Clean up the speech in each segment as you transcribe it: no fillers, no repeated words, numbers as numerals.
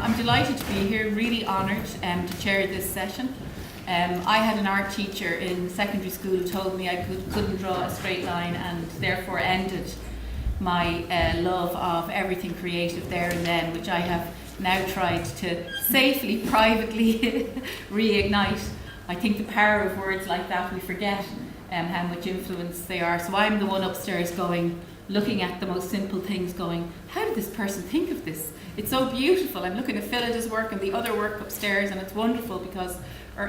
I'm delighted to be here, really honoured to chair this session. I had an art teacher in secondary school who told me I couldn't draw a straight line, and therefore ended my love of everything creative there and then, which I have now tried to safely, privately reignite. I think the power of words like that, we forget how much influence they are. So I'm the one upstairs looking at the most simple things going, how did this person think of this? It's so beautiful. I'm looking at Phyllis's work and the other work upstairs, and it's wonderful because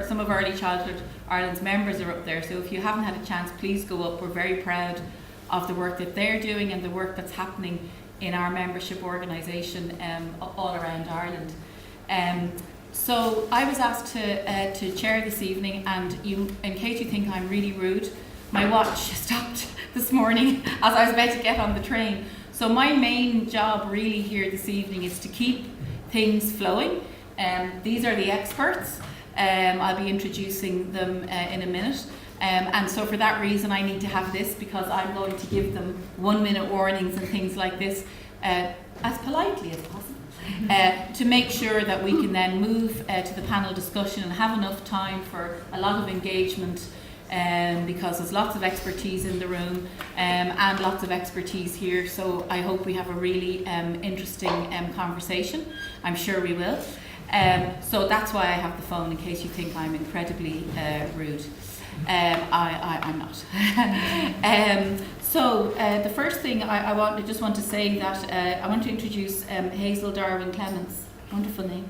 some of Early Childhood Ireland's members are up there. So if you haven't had a chance, please go up. We're very proud of the work that they're doing and the work that's happening in our membership organisation all around Ireland. So I was asked to chair this evening, and in case you think I'm really rude, my watch stopped this morning as I was about to get on the train. So my main job really here this evening is to keep things flowing. These are the experts. I'll be introducing them in a minute. And so for that reason I need to have this, because I'm going to give them 1-minute warnings and things like this as politely as possible. To make sure that we can then move to the panel discussion and have enough time for a lot of engagement, because there's lots of expertise in the room and lots of expertise here. So I hope we have a really interesting conversation. I'm sure we will. So that's why I have the phone, in case you think I'm incredibly rude. I'm not. So the first thing I just want to say that I want to introduce Hazel Darwin-Clements, wonderful name,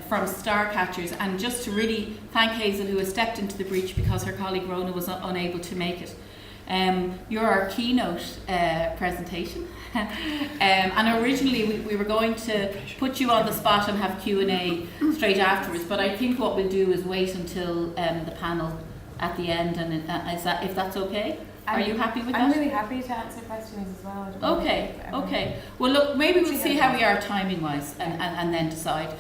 from Starcatchers, and just to really thank Hazel, who has stepped into the breach because her colleague Rona was unable to make it. You're our keynote presentation, and originally we were going to put you on the spot and have Q&A straight afterwards, but I think what we'll do is wait until the panel at the end, and if that's okay? Are you happy with that? I'm really happy to answer questions as well. Okay. Well, look, maybe we'll see how we are timing-wise, and then decide.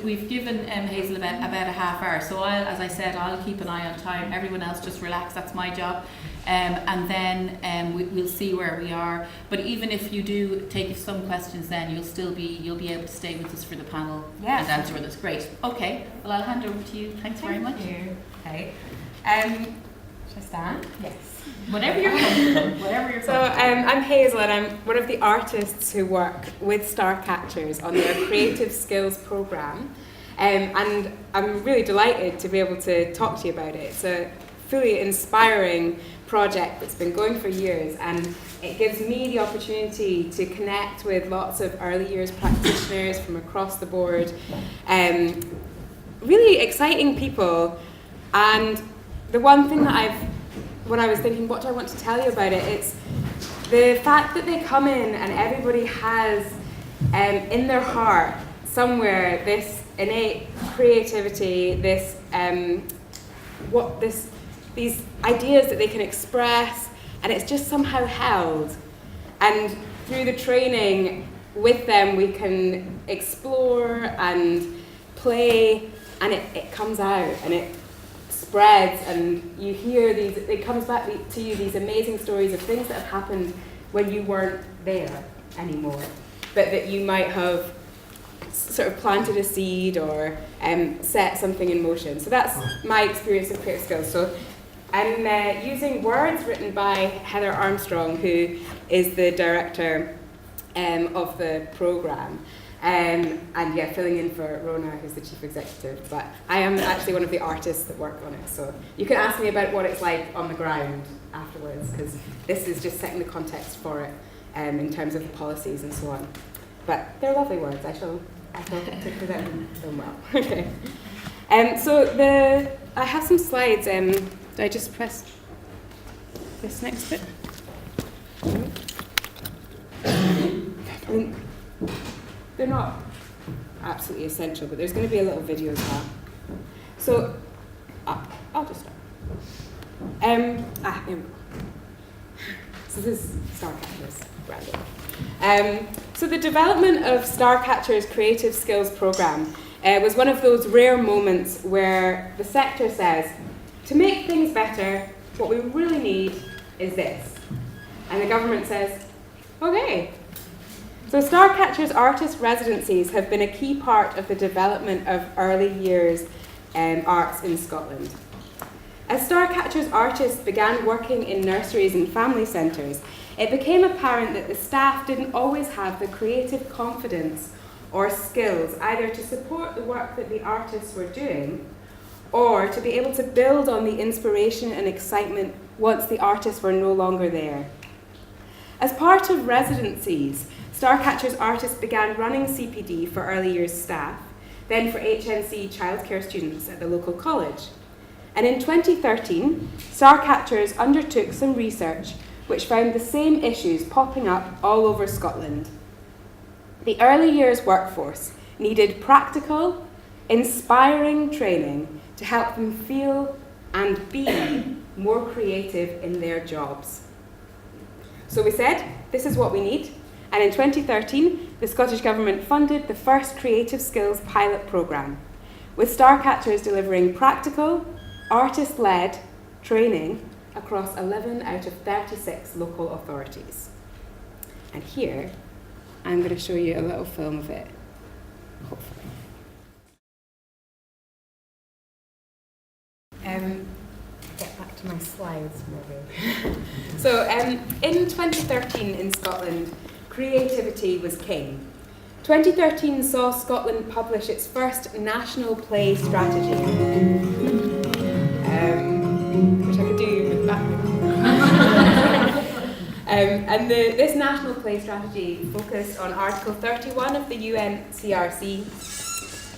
We've given Hazel about a half hour, so as I said, I'll keep an eye on time. Everyone else just relax, that's my job. And then we'll see where we are. But even if you do take some questions, then you'll be able to stay with us for the panel and answer with us. Great. Okay. Well, I'll hand over to you. Thanks very much. Thank you. Okay. Should I stand? Yes. Whatever you're comfortable. So I'm Hazel, and I'm one of the artists who work with Starcatchers on their Creative Skills programme. And I'm really delighted to be able to talk to you about it. It's a fully inspiring project that's been going for years, and it gives me the opportunity to connect with lots of early years practitioners from across the board, really exciting people. And the one thing that when I was thinking, what do I want to tell you about it, it's the fact that they come in and everybody has in their heart somewhere this innate creativity, these ideas that they can express, and it's just somehow held. And through the training with them, we can explore and play, and it comes out and it spreads, and you hear it comes back to you, these amazing stories of things that have happened when you weren't there anymore, but that you might have sort of planted a seed or set something in motion. So that's my experience of creative skills. So I'm using words written by Heather Armstrong, who is the director of the programme. And filling in for Rona, who's the chief executive. But I am actually one of the artists that work on it. So you can ask me about what it's like on the ground afterwards, because this is just setting the context for it in terms of the policies and so on. But they're lovely words. I shall take them well. Okay. So I have some slides. Did I just press this next bit? They're not absolutely essential, but there's going to be a little video as well. So I'll just start. Here we go. So this is Starcatchers branding. So the development of Starcatchers Creative Skills Programme was one of those rare moments where the sector says, to make things better, what we really need is this. And the government says, okay. So Starcatchers artist residencies have been a key part of the development of early years arts in Scotland. As Starcatchers artists began working in nurseries and family centres, it became apparent that the staff didn't always have the creative confidence or skills either to support the work that the artists were doing or to be able to build on the inspiration and excitement once the artists were no longer there. As part of residencies, Starcatchers artists began running CPD for early years staff, then for HNC childcare students at the local college. And in 2013, Starcatchers undertook some research which found the same issues popping up all over Scotland. The early years workforce needed practical, inspiring training to help them feel and be more creative in their jobs. So we said, this is what we need. And in 2013, the Scottish Government funded the first Creative Skills pilot programme, with Starcatchers delivering practical, artist-led training across 11 out of 36 local authorities. And here, I'm going to show you a little film of it, hopefully. Get back to my slides, maybe. So, in 2013 in Scotland, creativity was king. 2013 saw Scotland publish its first national play strategy, which I could do with that. And this national play strategy focused on Article 31 of the UNCRC,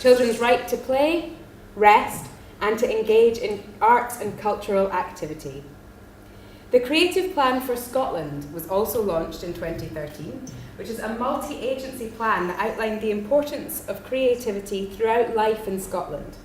children's right to play, rest, and to engage in arts and cultural activity. The Creative Plan for Scotland was also launched in 2013, which is a multi-agency plan that outlined the importance of creativity throughout life in Scotland,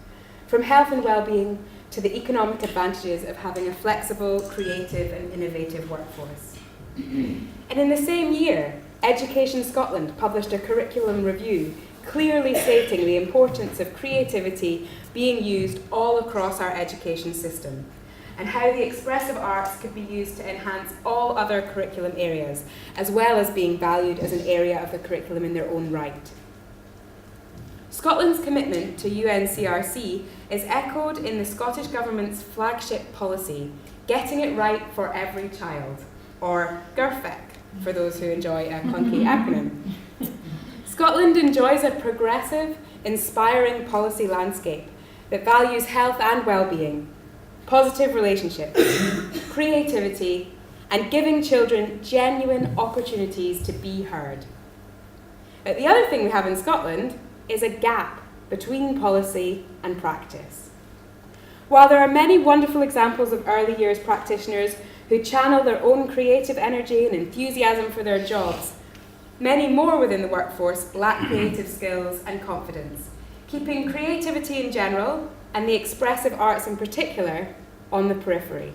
from health and well-being to the economic advantages of having a flexible, creative and innovative workforce. And in the same year, Education Scotland published a curriculum review clearly stating the importance of creativity being used all across our education system, and how the expressive arts could be used to enhance all other curriculum areas, as well as being valued as an area of the curriculum in their own right. Scotland's commitment to UNCRC is echoed in the Scottish Government's flagship policy, Getting It Right for Every Child, or GIRFEC, for those who enjoy a clunky acronym. Scotland enjoys a progressive, inspiring policy landscape that values health and well-being, positive relationships, creativity, and giving children genuine opportunities to be heard. But the other thing we have in Scotland is a gap between policy and practice. While there are many wonderful examples of early years practitioners who channel their own creative energy and enthusiasm for their jobs, many more within the workforce lack creative skills and confidence, keeping creativity in general and the expressive arts in particular on the periphery.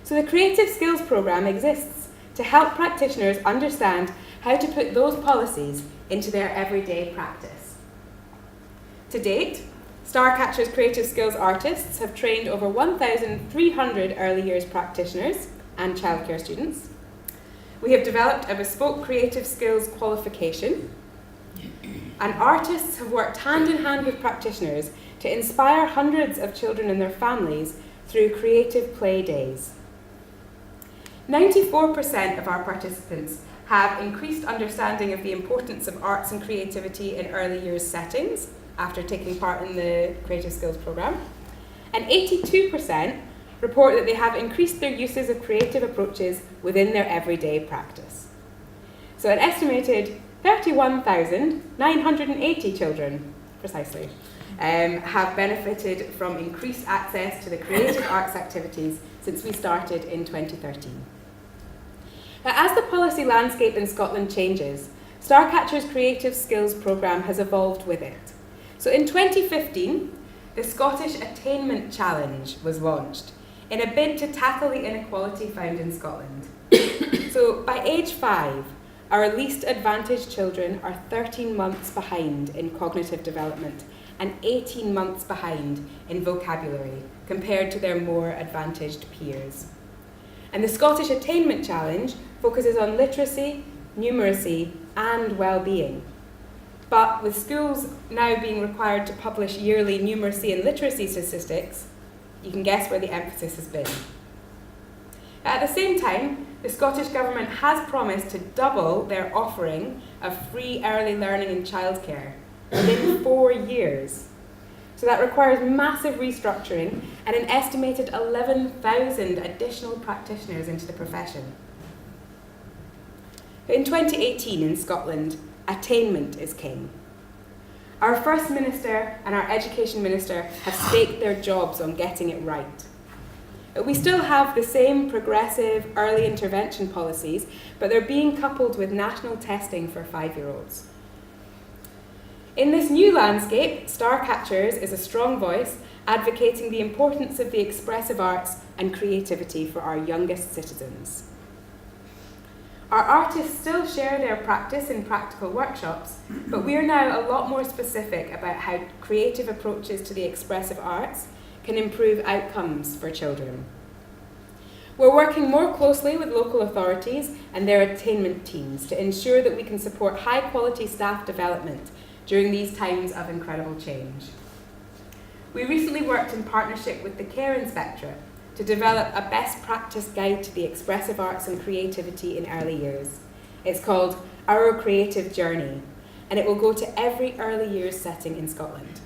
So the Creative Skills Programme exists to help practitioners understand how to put those policies into their everyday practice. To date, Starcatchers Creative Skills artists have trained over 1,300 early years practitioners and childcare students. We have developed a bespoke creative skills qualification, and artists have worked hand in hand with practitioners to inspire hundreds of children and their families through creative play days. 94% of our participants have increased understanding of the importance of arts and creativity in early years settings after taking part in the Creative Skills Programme, and 82% report that they have increased their uses of creative approaches within their everyday practice. So an estimated 31,980 children, precisely, have benefited from increased access to the creative arts activities since we started in 2013. Now, as the policy landscape in Scotland changes, Starcatchers Creative Skills Programme has evolved with it. So in 2015, the Scottish Attainment Challenge was launched in a bid to tackle the inequality found in Scotland. So by age 5, our least advantaged children are 13 months behind in cognitive development and 18 months behind in vocabulary compared to their more advantaged peers. And the Scottish Attainment Challenge focuses on literacy, numeracy, and well-being. But with schools now being required to publish yearly numeracy and literacy statistics, you can guess where the emphasis has been. At the same time, the Scottish Government has promised to double their offering of free early learning and childcare within 4 years. So that requires massive restructuring and an estimated 11,000 additional practitioners into the profession. In 2018 in Scotland, attainment is king. Our First Minister and our Education Minister have staked their jobs on getting it right. We still have the same progressive early intervention policies, but they're being coupled with national testing for 5-year-olds. In this new landscape, Starcatchers is a strong voice advocating the importance of the expressive arts and creativity for our youngest citizens. Our artists still share their practice in practical workshops, but we are now a lot more specific about how creative approaches to the expressive arts can improve outcomes for children. We're working more closely with local authorities and their attainment teams to ensure that we can support high-quality staff development during these times of incredible change. We recently worked in partnership with the Care Inspectorate to develop a best practice guide to the expressive arts and creativity in early years. It's called Our Creative Journey, and it will go to every early years setting in Scotland.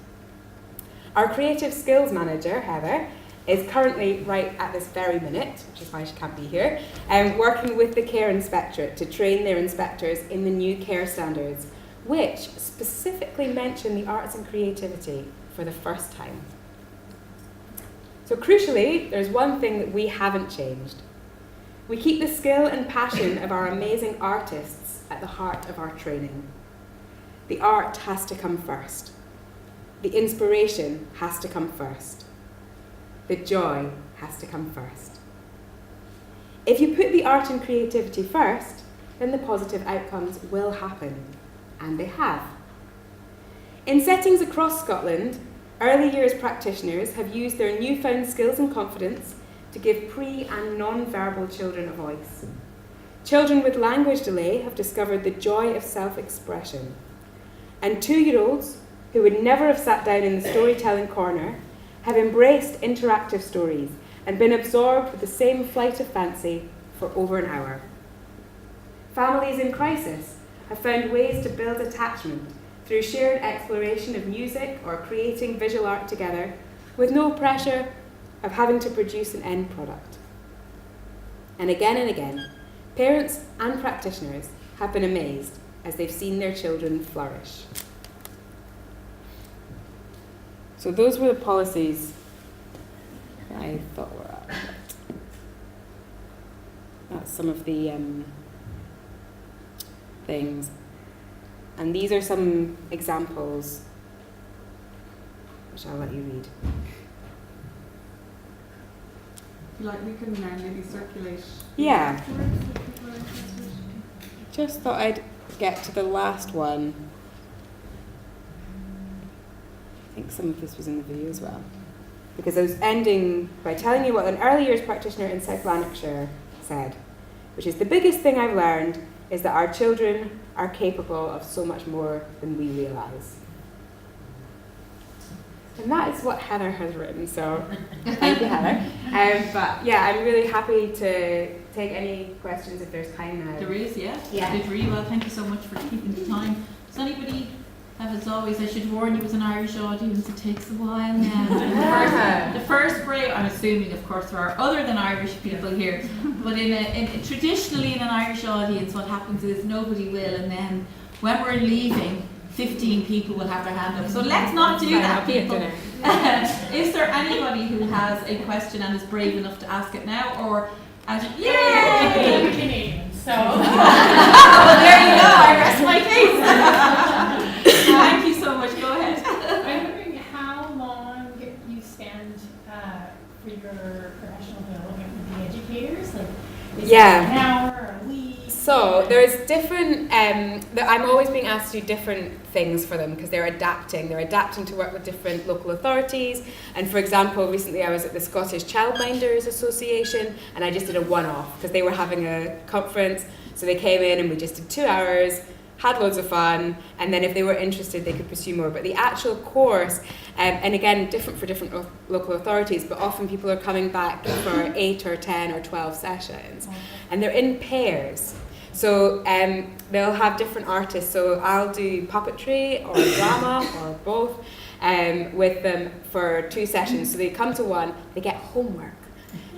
Our creative skills manager, Heather, is currently right at this very minute, which is why she can't be here, working with the Care Inspectorate to train their inspectors in the new care standards, which specifically mention the arts and creativity for the first time. So crucially, there's one thing that we haven't changed. We keep the skill and passion of our amazing artists at the heart of our training. The art has to come first. The inspiration has to come first. The joy has to come first. If you put the art and creativity first, then the positive outcomes will happen, and they have. In settings across Scotland, early years practitioners have used their newfound skills and confidence to give pre- and non-verbal children a voice. Children with language delay have discovered the joy of self-expression. And 2-year-olds, who would never have sat down in the storytelling corner, have embraced interactive stories and been absorbed with the same flight of fancy for over an hour. Families in crisis have found ways to build attachment through shared exploration of music or creating visual art together, with no pressure of having to produce an end product. And again, parents and practitioners have been amazed as they've seen their children flourish. So those were the policies that I thought were up. That's some of the things. And these are some examples, which I'll let you read. Like we can maybe circulate. Yeah. Just thought I'd get to the last one. I think some of this was in the video as well. Because I was ending by telling you what an early years practitioner in South Lanarkshire said, which is the biggest thing I've learned is that our children are capable of so much more than we realise. And that is what Heather has written, so thank you, Heather. But yeah, I'm really happy to take any questions if there's time now. There is, yeah. Yeah. You did really well. Thank you so much for keeping the time. Does anybody have, as always, I should warn you, as an Irish audience, it takes a while now. The first break, I'm assuming, of course, there are other than Irish people here, but traditionally in an Irish audience, what happens is nobody will, and then when we're leaving, 15 people will have their hand up. So let's not do that, people. Is there anybody who has a question and is brave enough to ask it now, or yay! I'm Canadian, so. Well, there you go. I rest my case. Thank you so much. Go ahead. I'm wondering how long you spend for your professional development with the educators. Like, is it an hour or a week? So there's different. I'm always being asked to do different things for them because they're adapting. They're adapting to work with different local authorities. And for example, recently I was at the Scottish Childminders Association, and I just did a one-off because they were having a conference. So they came in and we just did 2 hours had loads of fun, and then if they were interested, they could pursue more. But the actual course, and again, different for different local authorities, but often people are coming back for 8 or 10 or 12 sessions, and they're in pairs. So they'll have different artists. So I'll do puppetry or drama or both with them for 2 sessions. So they come to one, they get homework.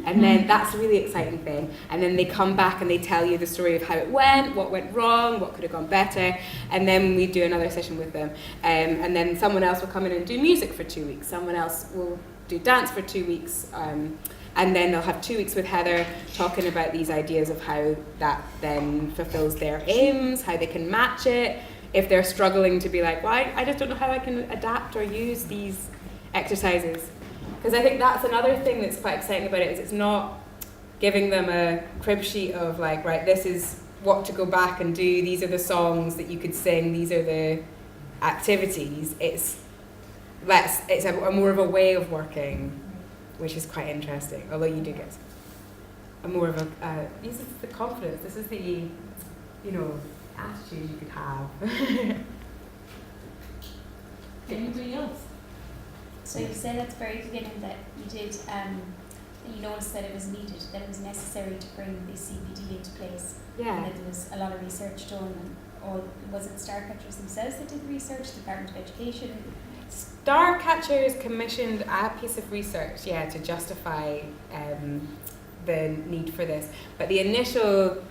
And then that's a really exciting thing. And then they come back and they tell you the story of how it went, what went wrong, what could have gone better. And then we do another session with them. And then someone else will come in and do music for 2 weeks. Someone else will do dance for 2 weeks. And then they'll have 2 weeks with Heather talking about these ideas of how that then fulfills their aims, how they can match it. If they're struggling to be like, well, I just don't know how I can adapt or use these exercises. Because I think that's another thing that's quite exciting about it, is it's not giving them a crib sheet of like, right, this is what to go back and do, these are the songs that you could sing, these are the activities. It's a more of a way of working, which is quite interesting, although you do get a more of a, this is the confidence, this is the, attitude you could have. Anybody else? So you said at the very beginning that you did, that you noticed that it was needed, that it was necessary to bring the CPD into place. Yeah. And that there was a lot of research done, or was it Starcatchers themselves that did the research, the Department of Education? Starcatchers commissioned a piece of research, to justify the need for this. But the initial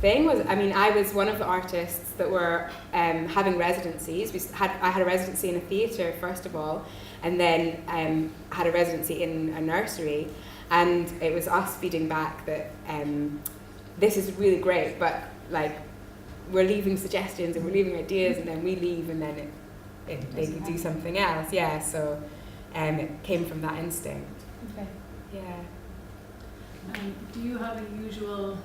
thing was, I was one of the artists that were having residencies. I had a residency in a theatre, first of all, and then had a residency in a nursery. And it was us feeding back that this is really great, but we're leaving suggestions and we're leaving ideas, and then we leave, and then they could do something else. Yeah, so it came from that instinct. Okay. Yeah. Do you have a usual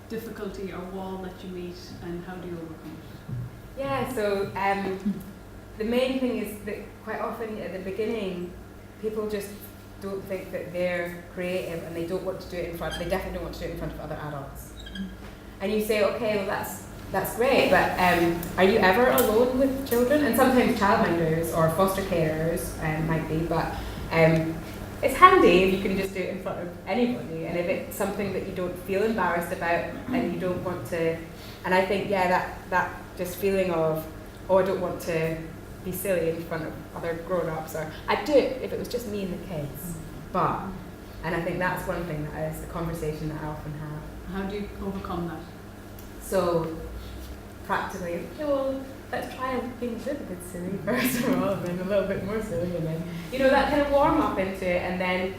difficulty or wall that you meet, and how do you overcome it? Yeah, so the main thing is that quite often at the beginning, people just don't think that they're creative, and they don't want to do it they definitely don't want to do it in front of other adults. And you say, okay, well that's great, but are you ever alone with children? And sometimes childminders or foster carers might be, but it's handy if you can just do it in front of anybody, and if it's something that you don't feel embarrassed about and you don't want to, and I think, that just feeling of, I don't want to be silly in front of other grown-ups, or I'd do it if it was just me and the kids, and I think that's one thing that is the conversation that I often have. How do you overcome that? So, practically, okay, well, let's try being a little bit silly first of all, and then a little bit more silly, and then, that kind of warm up into it, and then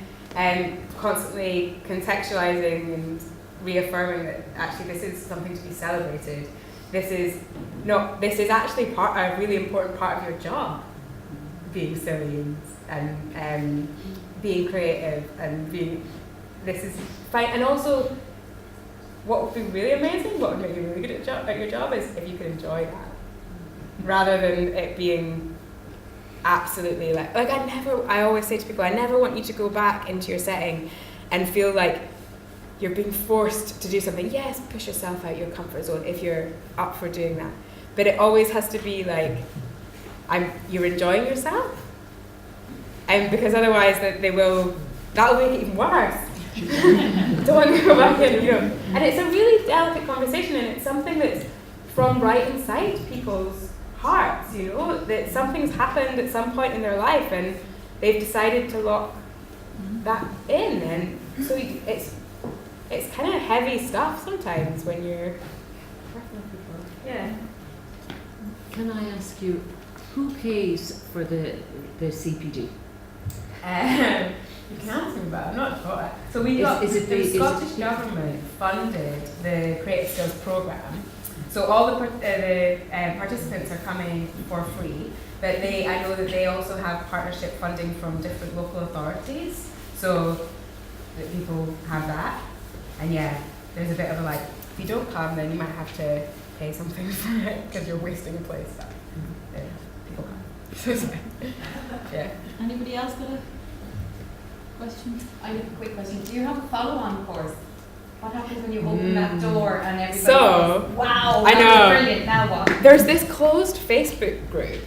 constantly contextualizing and reaffirming that actually this is something to be celebrated. This is actually a really important part of your job, being silly and being creative, and this is fine. And also, what would be really amazing, what would make you really good at your job is if you could enjoy that, rather than it being absolutely I always say to people, I never want you to go back into your setting and feel like you're being forced to do something. Yes, push yourself out your comfort zone if you're up for doing that. But it always has to be you're enjoying yourself. And because otherwise that'll make it even worse. Don't want to go back in, And it's a really delicate conversation, and it's something that's from right inside people's hearts, that something's happened at some point in their life and they've decided to lock that in, and so it's kind of heavy stuff sometimes when you're working with people. Yeah. Can I ask you, who pays for the CPD? You can ask me about it, I'm not sure. So the Scottish government funded the Creative Skills Programme. So all the participants are coming for free, but I know that they also have partnership funding from different local authorities, so that people have that. And there's a bit of if you don't come, then you might have to pay something for it because you're wasting a place. But people come. Yeah. Anybody else got a question? I have a quick question. Do you have a follow-on course What happens when you open that door and everybody So, goes, wow, I that know. was brilliant, now what? There's this closed Facebook group,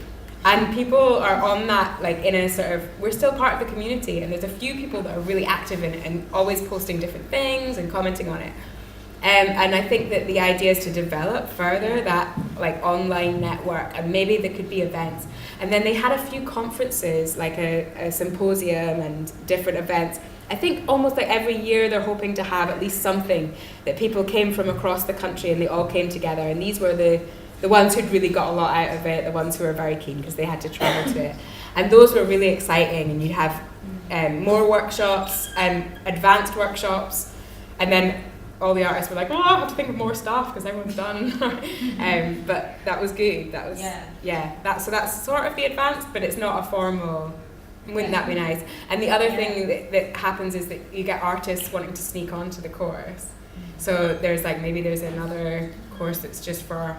and people are on that, like, in a sort of, we're still part of the community, and there's a few people that are really active in it and always posting different things and commenting on it. And I think that the idea is to develop further that, like, online network, and maybe there could be events. And then they had a few conferences, like a symposium and different events. I think almost like every year they're hoping to have at least something that people came from across the country and they all came together. And these were the ones who'd really got a lot out of it, the ones who were very keen because they had to travel to it. And those were really exciting, and you'd have more workshops, advanced workshops, and then all the artists were like, oh, I have to think of more stuff because everyone's done. But that was good. That was that's sort of the advanced, but it's not a formal. Wouldn't that be nice? And the other thing that happens is that you get artists wanting to sneak onto the course. So there's like, maybe there's another course that's just for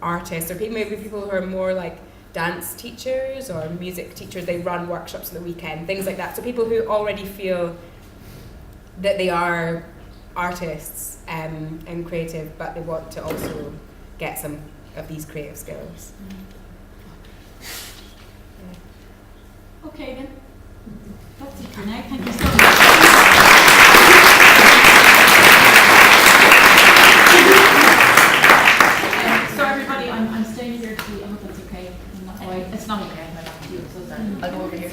artists, or maybe people who are more like dance teachers or music teachers. They run workshops on the weekend, things like that. So people who already feel that they are artists and creative, but they want to also get some of these creative skills. Okay then, that's it for now. Thank you so much. So everybody, I'm staying here to see. I hope that's okay. It's not okay. I'm back to you. So sorry. I'll go over here.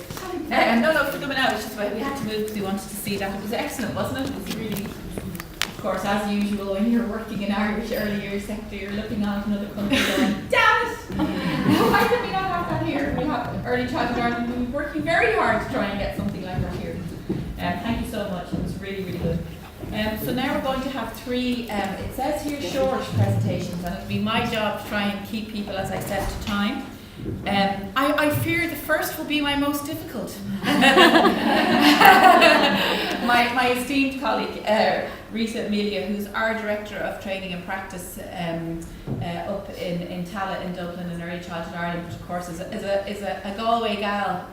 No, for coming out. It's just we had to move because we wanted to see that. It was excellent, wasn't it? It was really. Of course, as usual, when you're working in Irish early years sector, you're looking at another country going, damn it! Why can we not have that here? We have early childhood Ireland, and we're working very hard to try and get something like that here. Thank you so much, it was really, really good. So now we're going to have three, it says here short presentations, and it'll be my job to try and keep people, as I said, to time. I fear the first will be my most difficult. my esteemed colleague, Rita and Melia, who's our Director of Training and Practice up in Tallaght in Dublin in Early Childhood Ireland, which of course is a Galway gal.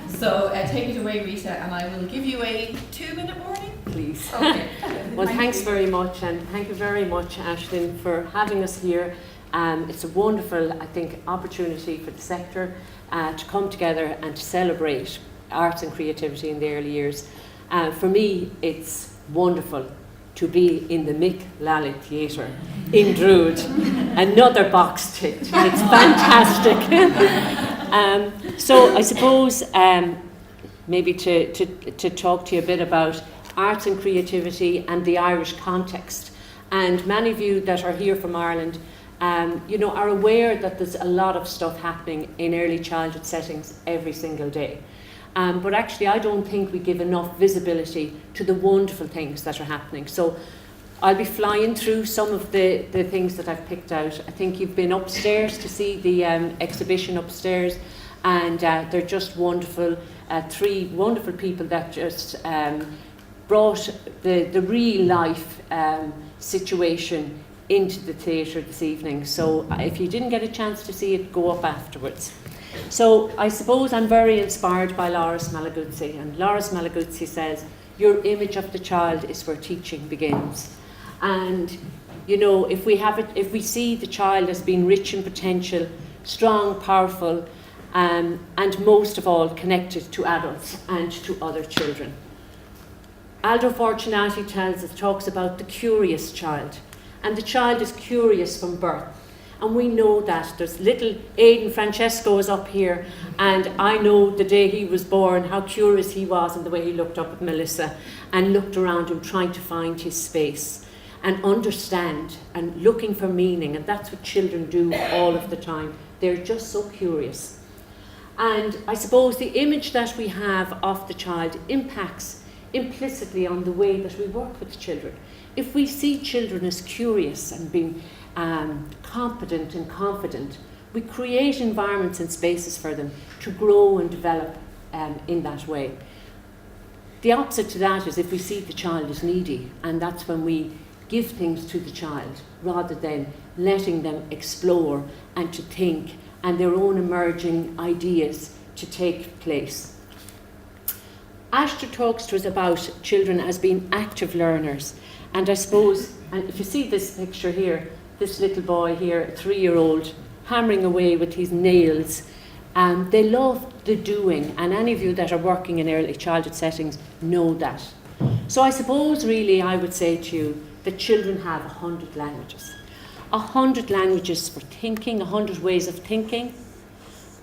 So take it away, Rita, and I will give you a 2-minute warning. Please. Okay. Well, thanks very much, and thank you very much, Aisling, for having us here. It's a wonderful, I think, opportunity for the sector to come together and to celebrate arts and creativity in the early years. For me, it's wonderful to be in the Mick Lally Theatre in Drood, another box ticked. It's fantastic. So I suppose maybe to talk to you a bit about arts and creativity and the Irish context. And many of you that are here from Ireland are aware that there's a lot of stuff happening in early childhood settings every single day. But actually I don't think we give enough visibility to the wonderful things that are happening. So I'll be flying through some of the things that I've picked out. I think you've been upstairs to see the exhibition upstairs, and they're just wonderful. 3 wonderful people that just brought the real life situation into the theatre this evening. So if you didn't get a chance to see it, go up afterwards. So I suppose I'm very inspired by Loris Malaguzzi, and Loris Malaguzzi says, your image of the child is where teaching begins. And if we see the child as being rich in potential, strong, powerful, and most of all connected to adults and to other children. Aldo Fortunati talks about the curious child. And the child is curious from birth. And we know that. There's little Aidan Francesco is up here, and I know the day he was born, how curious he was and the way he looked up at Melissa and looked around him trying to find his space and understand and looking for meaning. And that's what children do all of the time. They're just so curious. And I suppose the image that we have of the child impacts implicitly on the way that we work with children. If we see children as curious and being competent and confident, we create environments and spaces for them to grow and develop in that way. The opposite to that is if we see the child as needy, and that's when we give things to the child rather than letting them explore and to think and their own emerging ideas to take place. Ashton talks to us about children as being active learners. And I suppose, and if you see this picture here, this little boy here, a 3-year-old, hammering away with his nails, they love the doing, and any of you that are working in early childhood settings know that. So I suppose really I would say to you that children have 100 languages. 100 languages for thinking, 100 ways of thinking,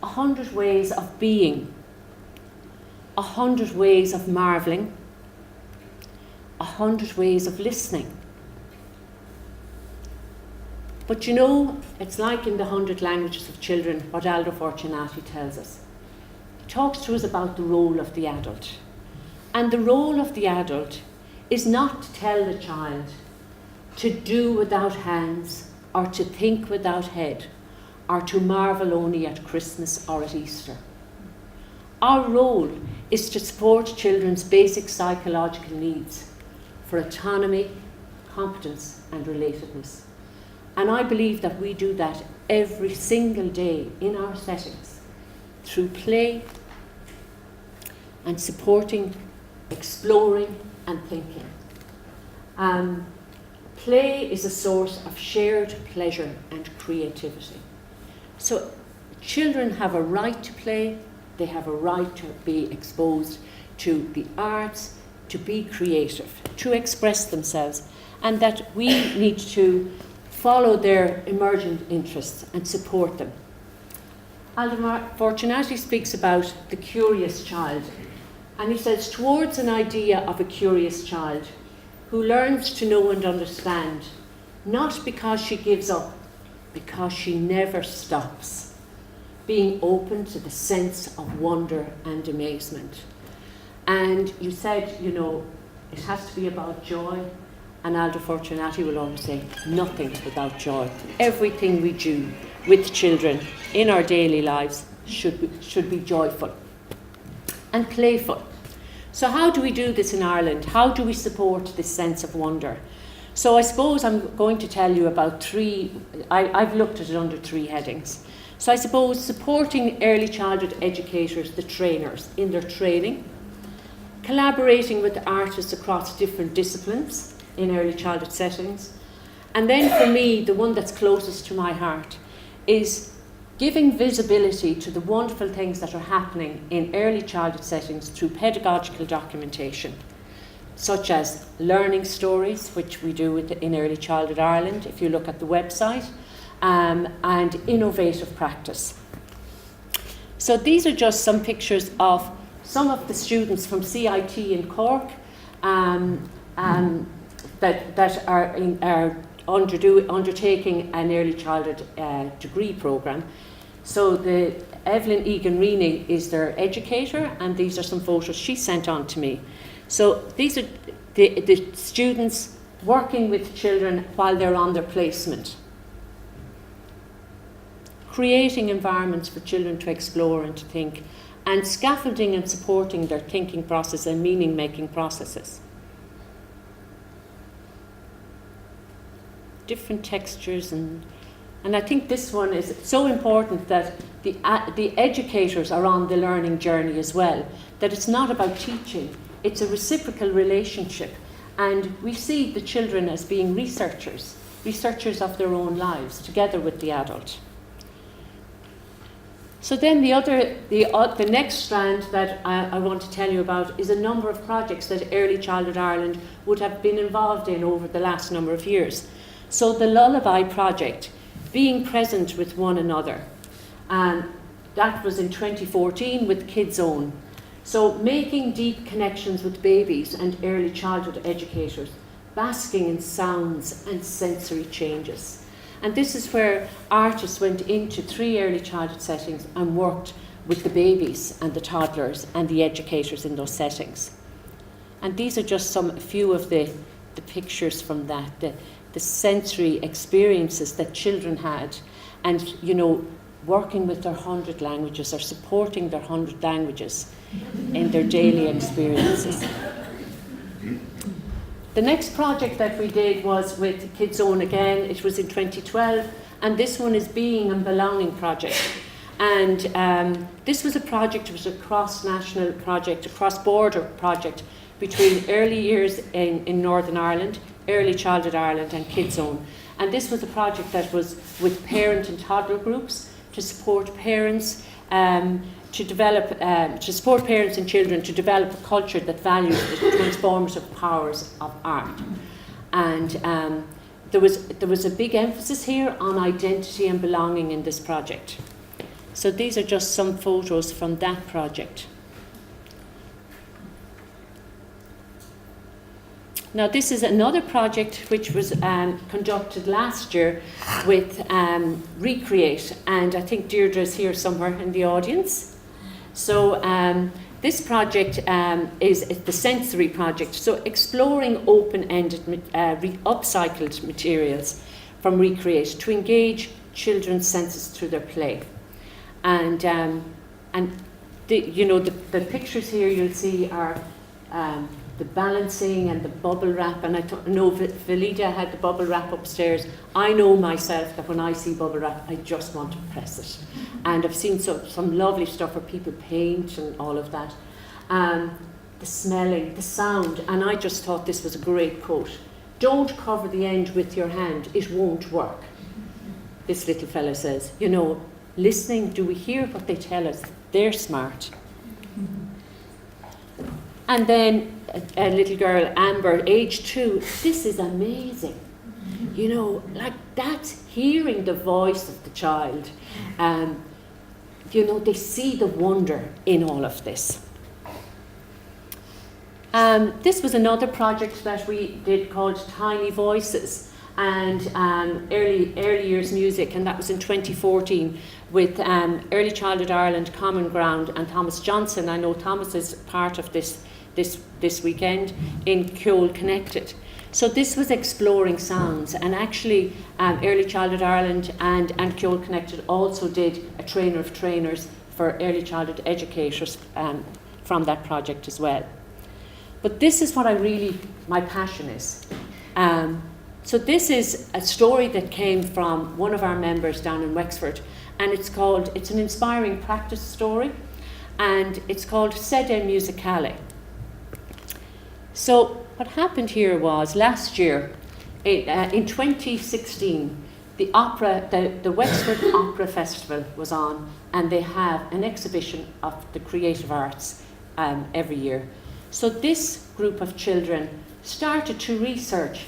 100 ways of being, 100 ways of marvelling, 100 ways of listening. But you know, it's like in the 100 languages of children, what Aldo Fortunati tells us. He talks to us about the role of the adult. And the role of the adult is not to tell the child to do without hands, or to think without head, or to marvel only at Christmas or at Easter. Our role is to support children's basic psychological needs for autonomy, competence and relatedness. And I believe that we do that every single day in our settings through play and supporting, exploring and thinking. Play is a source of shared pleasure and creativity. So children have a right to play, they have a right to be exposed to the arts, to be creative, to express themselves, and that we need to follow their emergent interests and support them. Aldo Fortunati speaks about the curious child, and he says, towards an idea of a curious child who learns to know and understand, not because she gives up, because she never stops, being open to the sense of wonder and amazement. And you said, you know, it has to be about joy, and Aldo Fortunati will always say, nothing without joy. Everything we do with children in our daily lives should be joyful and playful. So how do we do this in Ireland? How do we support this sense of wonder? So I suppose I'm going to tell you about I've looked at it under 3 headings. So I suppose supporting early childhood educators, the trainers, in their training, collaborating with artists across different disciplines in early childhood settings, and then for me, the one that's closest to my heart is giving visibility to the wonderful things that are happening in early childhood settings through pedagogical documentation, such as learning stories, which we do in Early Childhood Ireland, if you look at the website, and innovative practice. So these are just some pictures of some of the students from CIT in Cork that are undertaking an early childhood degree programme. So the Evelyn Egan-Reaney is their educator, and these are some photos she sent on to me. So these are the students working with children while they're on their placement, creating environments for children to explore and to think, and scaffolding and supporting their thinking process and meaning-making processes. Different textures, and I think this one is so important that the educators are on the learning journey as well, that it's not about teaching, it's a reciprocal relationship, and we see the children as being researchers of their own lives together with the adult. So then the next strand that I want to tell you about is a number of projects that Early Childhood Ireland would have been involved in over the last number of years. So the Lullaby project, being present with one another, and that was in 2014 with Kids Own. So making deep connections with babies and early childhood educators, basking in sounds and sensory changes. And this is where artists went into 3 early childhood settings and worked with the babies and the toddlers and the educators in those settings. And these are just a few of the pictures from that, the sensory experiences that children had, and you know, working with their 100 languages or supporting their 100 languages in their daily experiences. The next project that we did was with Kids Own again. It was in 2012, and this one is Being and Belonging project. And this was a project, it was a cross-national project, a cross-border project between early years in Northern Ireland, Early Childhood Ireland and Kids Zone. And this was a project that was with parent and toddler groups to support parents to support parents and children to develop a culture that values the transformative powers of art. And there was a big emphasis here on identity and belonging in this project. So these are just some photos from that project. Now this is another project which was conducted last year with Recreate, and I think Deirdre's here somewhere in the audience. So this project is the sensory project, so exploring open-ended upcycled materials from Recreate to engage children's senses through their play. And the pictures here you'll see are the balancing and the bubble wrap, and I know Velida had the bubble wrap upstairs. I know myself that when I see bubble wrap, I just want to press it. And I've seen some lovely stuff where people paint and all of that. The smelling, the sound, and I just thought this was a great quote. Don't cover the end with your hand, it won't work. This little fella says, you know, listening, do we hear what they tell us? They're smart. And then a little girl, Amber, age 2, this is amazing. You know, like that's hearing the voice of the child. You know, they see the wonder in all of this. This was another project that we did called Tiny Voices and early years music, and that was in 2014 with Early Childhood Ireland, Common Ground, and Thomas Johnson. I know Thomas is part of this weekend in Ceol Connected. So this was exploring sounds, and actually Early Childhood Ireland and Ceol Connected also did a trainer of trainers for early childhood educators from that project as well. But this is what my passion is. So this is a story that came from one of our members down in Wexford, and it's an inspiring practice story, and it's called Sede Musicale. So what happened here was last year, in 2016, the Wexford Opera Festival was on, and they have an exhibition of the creative arts every year. So this group of children started to research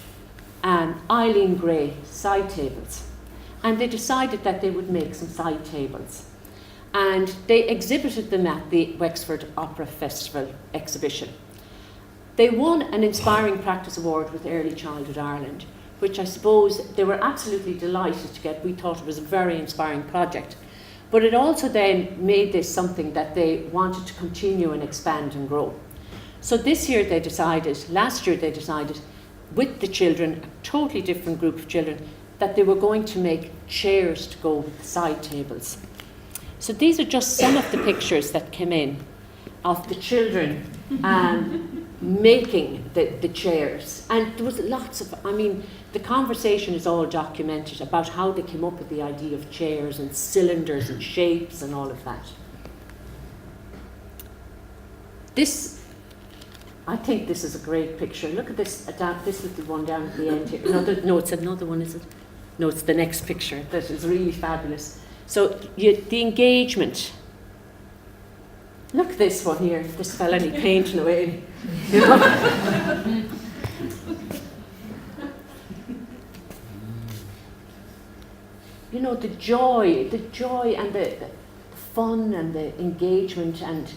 Eileen Gray side tables, and they decided that they would make some side tables. And they exhibited them at the Wexford Opera Festival exhibition. They won an Inspiring Practice Award with Early Childhood Ireland, which I suppose they were absolutely delighted to get. We thought it was a very inspiring project. But it also then made this something that they wanted to continue and expand and grow. So last year they decided, with the children, a totally different group of children, that they were going to make chairs to go with the side tables. So these are just some of the pictures that came in of the children making the chairs. And there was lots of, the conversation is all documented about how they came up with the idea of chairs and cylinders and shapes and all of that. I think this is a great picture. Look at this little one down at the end here. No, it's another one, is it? No, it's the next picture. That is really fabulous. So the engagement. Look at this one here. This fella, and he painting away. You know? You know, the joy and the fun and the engagement. And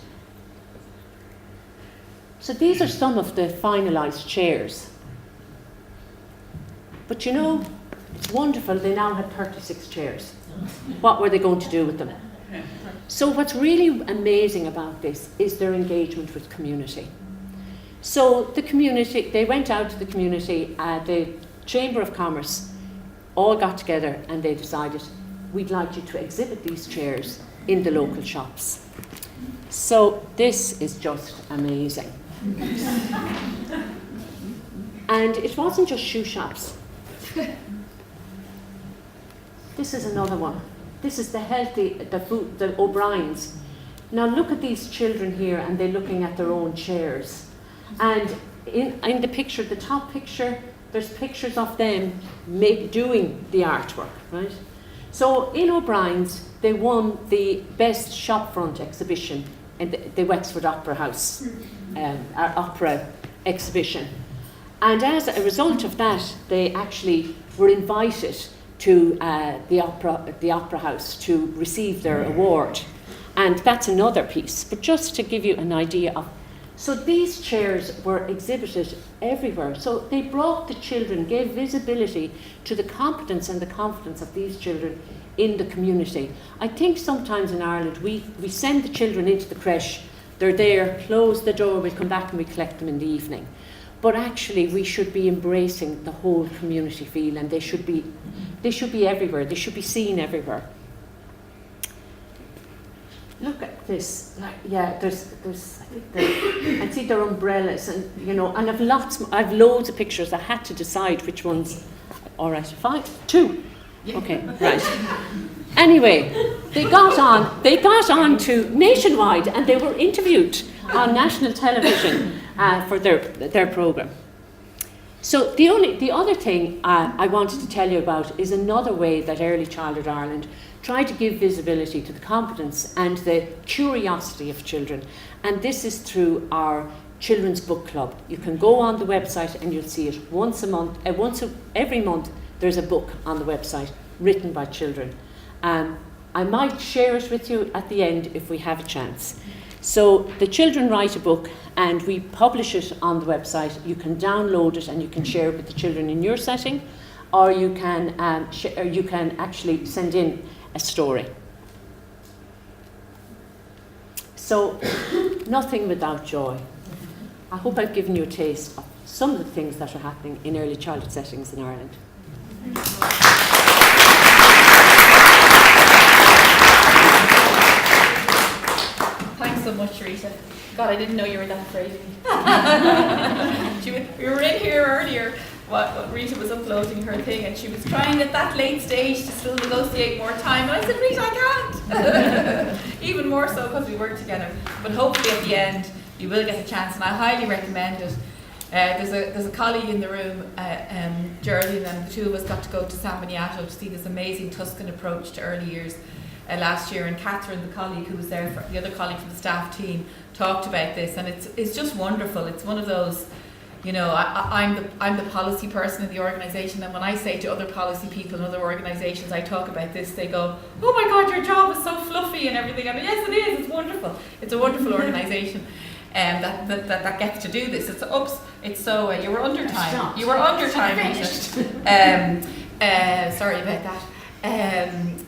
so these are some of the finalised chairs. But you know, it's wonderful, they now had 36 chairs. What were they going to do with them? So what's really amazing about this is their engagement with community. So the community, they went out to the community, the Chamber of Commerce all got together and they decided, we'd like you to exhibit these chairs in the local shops. So this is just amazing. And it wasn't just shoe shops. This is another one. This is the O'Brien's. Now look at these children here, and they're looking at their own chairs. And in the picture, the top picture, there's pictures of them doing the artwork, right? So in O'Brien's, they won the best shopfront exhibition in the Wexford Opera House opera exhibition. And as a result of that, they actually were invited to the Opera House to receive their award. And that's another piece. But just to give you an idea of, so these chairs were exhibited everywhere. So they brought the children, gave visibility to the competence and the confidence of these children in the community. I think sometimes in Ireland we send the children into the creche, they're there, close the door, we'll come back and we collect them in the evening. But actually we should be embracing the whole community feel, and they should be everywhere, they should be seen everywhere. Look at this, there's I see their umbrellas, and and I've loads of pictures. I had to decide which ones. All right, 5, 2. Okay, right. Anyway, they got on to Nationwide, and they were interviewed on national television for their programme. So the other thing I wanted to tell you about is another way that Early Childhood Ireland try to give visibility to the competence and the curiosity of children, and this is through our Children's Book Club. You can go on the website and you'll see it every month. There's a book on the website written by children. I might share it with you at the end if we have a chance. So the children write a book and we publish it on the website. You can download it and you can share it with the children in your setting, or you can actually send in a story. So, nothing without joy. I hope I've given you a taste of some of the things that are happening in early childhood settings in Ireland. Thanks so much, Rita. God, I didn't know you were that afraid of me. We were in here earlier. Rita was uploading her thing, and she was trying at that late stage to still negotiate more time. And I said, Rita, I can't. Even more so because we work together. But hopefully at the end you will get a chance, and I highly recommend it. There's a colleague in the room, Geraldine, and the two of us got to go to San Miniato to see this amazing Tuscan approach to early years last year. And Catherine, the colleague who was there, the other colleague from the staff team, talked about this, and it's just wonderful. It's one of those. I'm the policy person in the organisation, and when I say to other policy people in other organisations, I talk about this, they go, "Oh my God, your job is so fluffy and everything." I mean, yes, it is. It's wonderful. It's a wonderful organisation, that gets to do this. You were under time. You were under time, Rita. Sorry about that.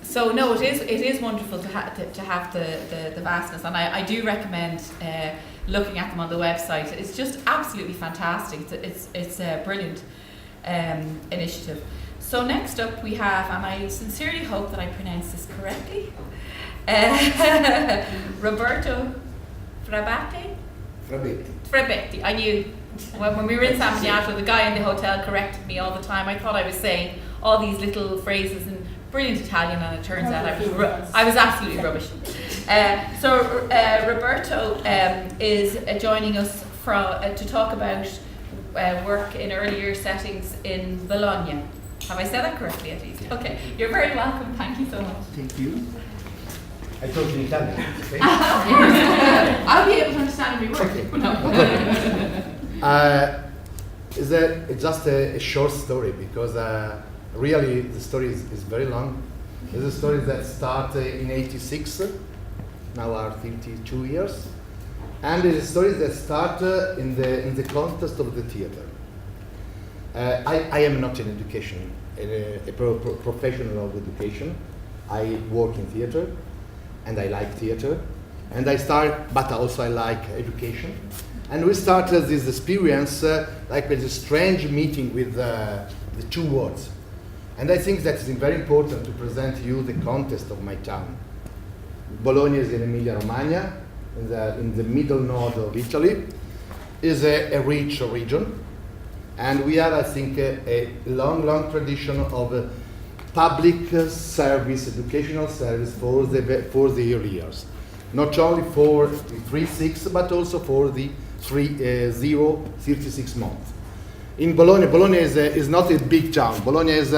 So no, it is wonderful to have the vastness, and I do recommend. Looking at them on the website, it's just absolutely fantastic. It's a brilliant initiative. So next up we have, and I sincerely hope that I pronounce this correctly, Roberto Frabetti. Frabetti. I knew when we were in San Miniato, the guy in the hotel corrected me all the time. I thought I was saying all these little phrases in brilliant Italian, and it turns out I was absolutely rubbish. So Roberto is joining us to talk about work in earlier settings in Bologna. Have I said that correctly at least? Okay, you're very welcome. Thank you so much. Thank you. I talk in Italian. Okay? I'll be able to understand every word. Okay. It's just a short story, because really the story is very long. It's a story that started in '86. Now are 32 years, and it's a story that started in the context of the theater. I am not in education, a professional of education. I work in theater, and I like theater, and but also I like education. And we started this experience like with a strange meeting with the two words. And I think that it's very important to present you the context of my town. Bologna is in Emilia-Romagna, in the middle north of Italy. Is a rich region, and we have, I think, a long tradition of public service, educational service for the early years. Not only for the 3-6, but also for the 0-36 months. in Bologna. Bologna is not a big town. Bologna is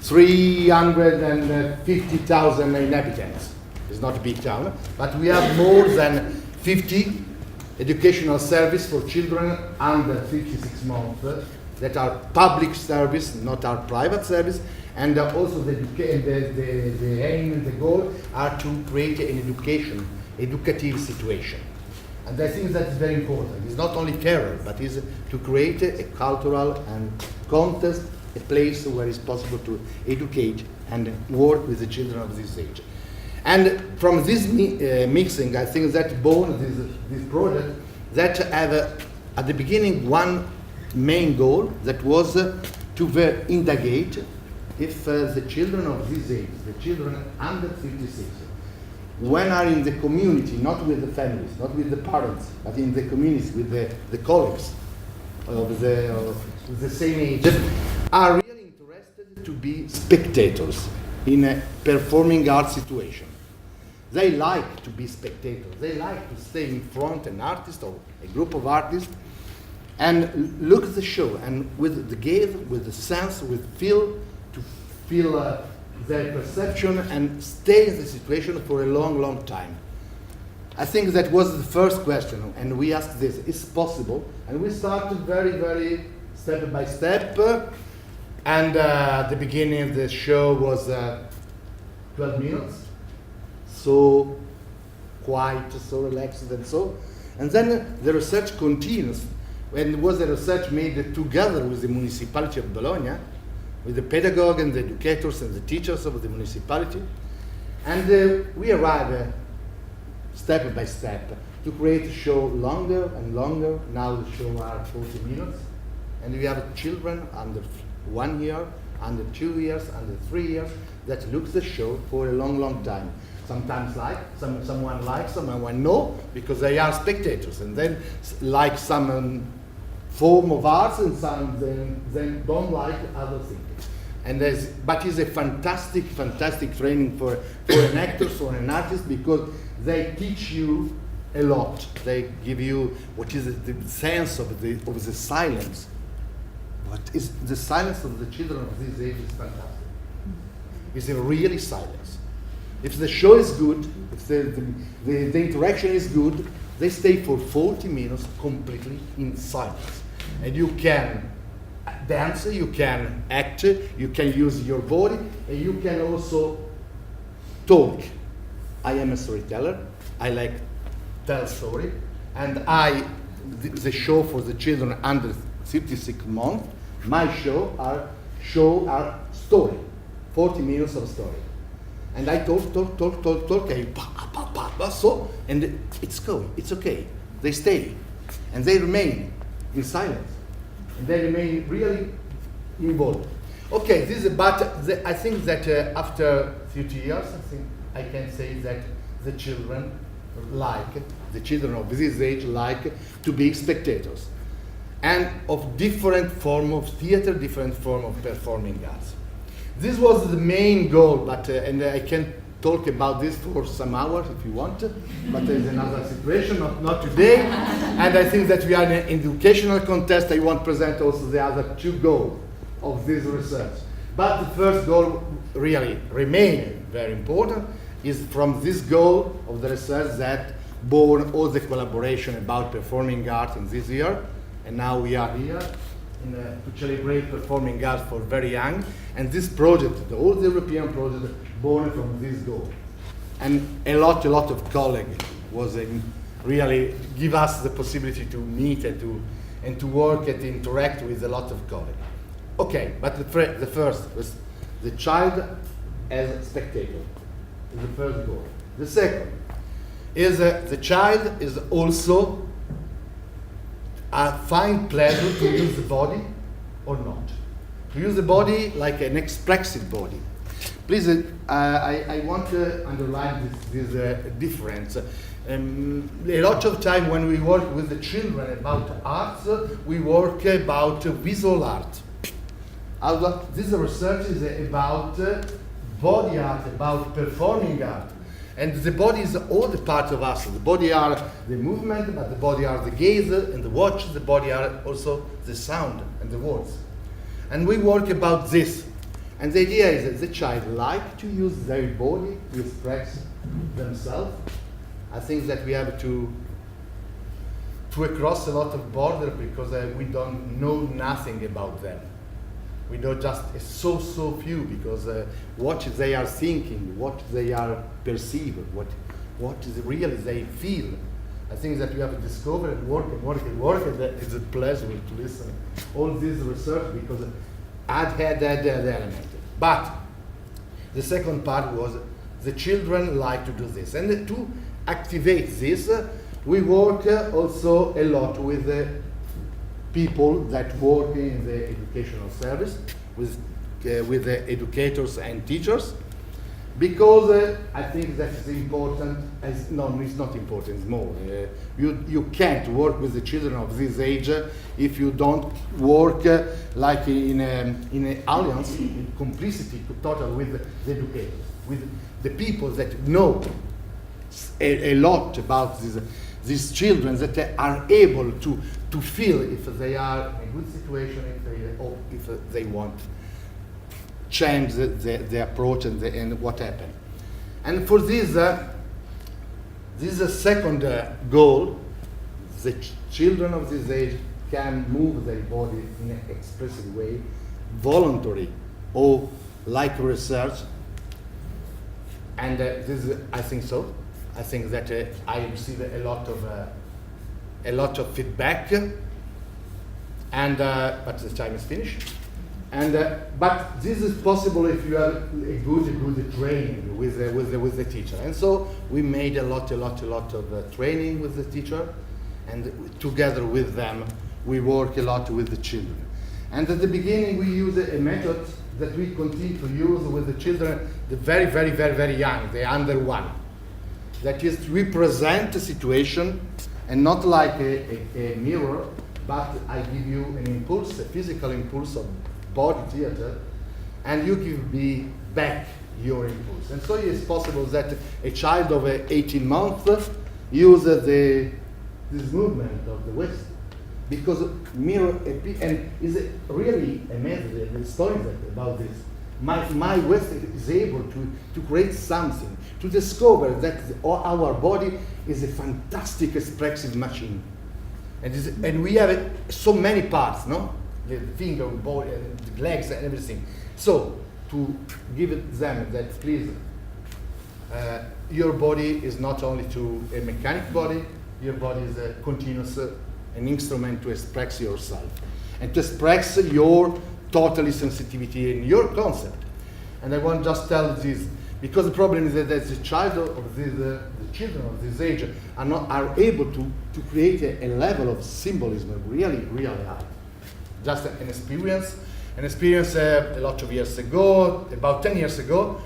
350,000 inhabitants. It's not a big town, but we have more than 50 educational service for children under 56 months that are public service, not our private service, and also the aim and the goal are to create an educative situation. And I think that's very important. It's not only carer, but is to create a cultural and contest, a place where it's possible to educate and work with the children of this age. And from this mixing, I think that born this project that have at the beginning one main goal that was to indicate if the children of this age, the children under 56, when are in the community, not with the families, not with the parents, but in the communities with the colleagues of the same age, are really interested to be spectators in a performing arts situation. They like to be spectators. They like to stay in front, an artist or a group of artists, and look at the show, and with the gaze, with the sense, with feel, to feel their perception and stay in the situation for a long, long time. I think that was the first question, and we asked this, is possible? And we started very, very step by step, and at the beginning the show was 12 minutes, so quiet, so relaxed and so. And then the research continues, and it was a research made together with the municipality of Bologna, with the pedagogue and the educators and the teachers of the municipality. And we arrive step by step to create a show longer and longer. Now the show are 40 minutes. And we have children under 1 year, under 2 years, under 3 years that look the show for a long, long time. Sometimes someone likes, someone no, because they are spectators, and then like some form of arts, and some then don't like other things. And but it's a fantastic, fantastic training for an actor, for an artist, because they teach you a lot. They give you what is the sense of the silence. What is the silence of the children of this age is fantastic. It's a really silence. If the show is good, if the interaction is good, they stay for 40 minutes completely in silence. And you can dance, you can act, you can use your body, and you can also talk. I am a storyteller. I like tell story, and the show for the children under 56 months. My show are story, 40 minutes of story, and I talk, so, and it's going, it's okay. They stay, and they remain in silence, and they remain really involved. Okay, I think that after 30 years, I can say that the children of this age like to be spectators, and of different form of theater, different form of performing arts. This was the main goal, but and I can talk about this for some hours if you want, but there's another situation, not today. And I think that we are in an educational contest. I want to present also the other two goals of this research. But the first goal really remains very important, is from this goal of the research that born all the collaboration about performing art in this year. And now we are here to celebrate performing arts for very young. And this project, the whole European project, born from this goal. And a lot of colleagues was really give us the possibility to meet and to work and to interact with a lot of colleagues. Okay, but the first was the child as a spectator. Is the first goal. The second is the child is also find pleasure to use the body or not. To use the body like an expressive body. Please, I want to underline this difference. A lot of time when we work with the children about arts, we work about visual art. This research is about body art, about performing art. And the body is all the parts of us. The body are the movement, but the body are the gaze and the watch. The body are also the sound and the words. And we work about this. And the idea is that the child like to use their body to express themselves. I think that we have to cross a lot of borders because we don't know nothing about them. We know just so few because what they are thinking, what they are perceiving, what is really they feel. I think that we have to discover and work, and that it's a pleasure to listen all this research because I'd had that element. But the second part was the children like to do this. And to activate this, we work also a lot with people that work in the educational service, with the educators and teachers, because I think that is important. No, it's not important, it's more. You can't work with the children of this age if you don't work like in an alliance, in complicity total with the educators, with the people that know a lot about these children, that are able to feel if they are in a good situation, or if they want change the approach and what happened. And for this is a second goal. The children of this age can move their body in an expressive way, voluntary or like research. And this, I think so. I think that I receive a lot of feedback. And but the time is finished. And but this is possible if you have a good training with the teacher. And so we made a lot of training with the teacher, and together with them we work a lot with the children. And at the beginning we use a method that we continue to use with the children, the very young, the under one. That is to represent a situation, and not like a mirror, but I give you an impulse, a physical impulse of body theater, and you give me back your impulse. And so it's possible that a child of 18 months uses this movement of the waist, because mirror, and is really amazing the story about this. My waist is able to create something, to discover that our body is a fantastic expressive machine. And we have so many parts, no? The finger, body, and the legs, and everything. So to give it them that, please, your body is not only a mechanic body. Your body is a continuous, an instrument to express yourself and to express your totally sensitivity in your concept. And I want to just tell this because the problem is that the children of this age are able to create a level of symbolism really high. Just an experience a lot of years ago, about 10 years ago,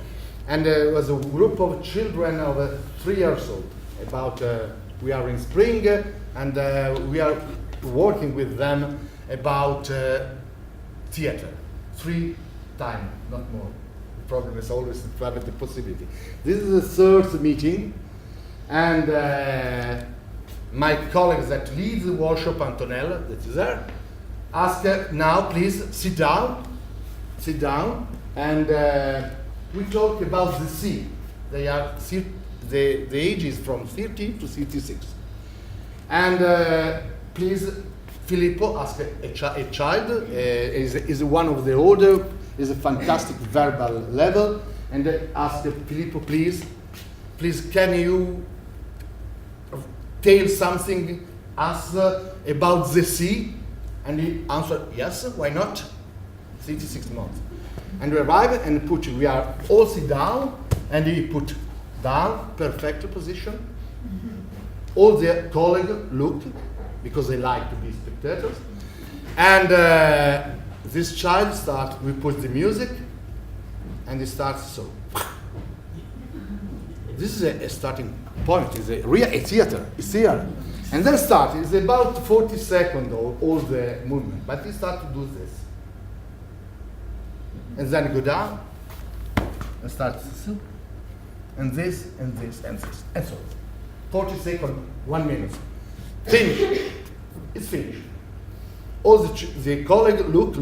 and there was a group of children of 3 years old. We are in spring, and we are working with them about theater, 3 times, not more. The problem is always to have the possibility. This is the 3rd meeting, and my colleague that leads the workshop, Antonella, that is there, ask her, now please sit down, and we talk about the sea. The age is from 30 to 36. And please, Filippo, ask a child, is one of the older, is a fantastic verbal level, and ask Filippo, please, can you tell something us about the sea? And he answered, yes, why not? 36 months. And we arrive and we are all sit down, and he put down, perfect position. All the colleagues looked, because they like to be spectators. And this child starts, we put the music, and it starts so. This is a starting point, it's a theater, it's here. And then it's about 40 seconds all the movement, but he starts to do this. And then go down, and start so, and this, and this, and this, and so. 40 seconds, 1 minute. Finish. It's finished. all the colleague look,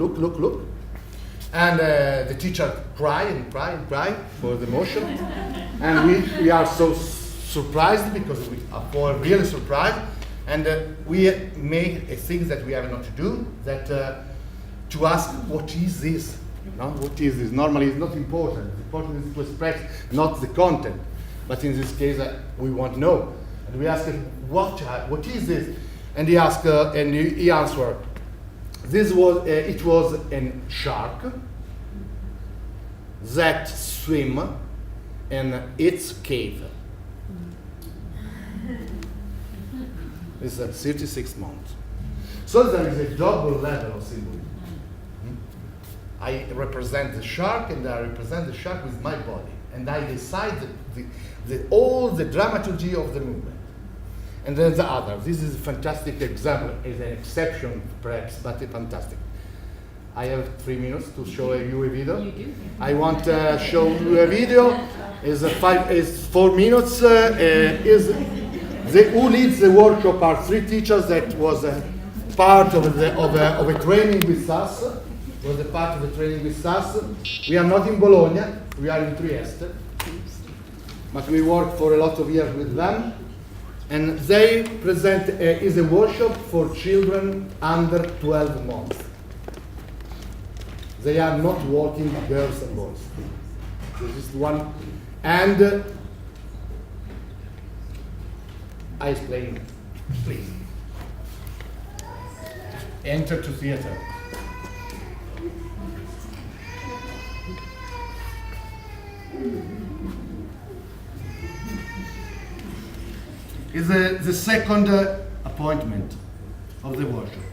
and the teacher cry for the motion, and we are so surprised because we are really surprised, and we make a thing that we have not to do, that to ask what is this. No? What is this? Normally it's not important. Important is to express not the content, but in this case we want to know. And we ask him, what is this? And he asked, and he answered, it was a shark that swim in its cave. It's at 36 months. So there is a double level of symbolism. I represent the shark, and I represent the shark with my body, and I decide all the dramaturgy of the movement. And then the other. This is a fantastic example, is an exception perhaps, but fantastic. I have 3 minutes to show you a video. You do. I want to show you a video. Is 4 minutes. Who leads the workshop are 3 teachers that was part of a training with us. Was a part of the training with us. We are not in Bologna. We are in Trieste. But we work for a lot of years with them. And they present is a workshop for children under 12 months. They are not working girls and boys. This is one. And I explain, please. Enter to theater. Is the second appointment of the workshop.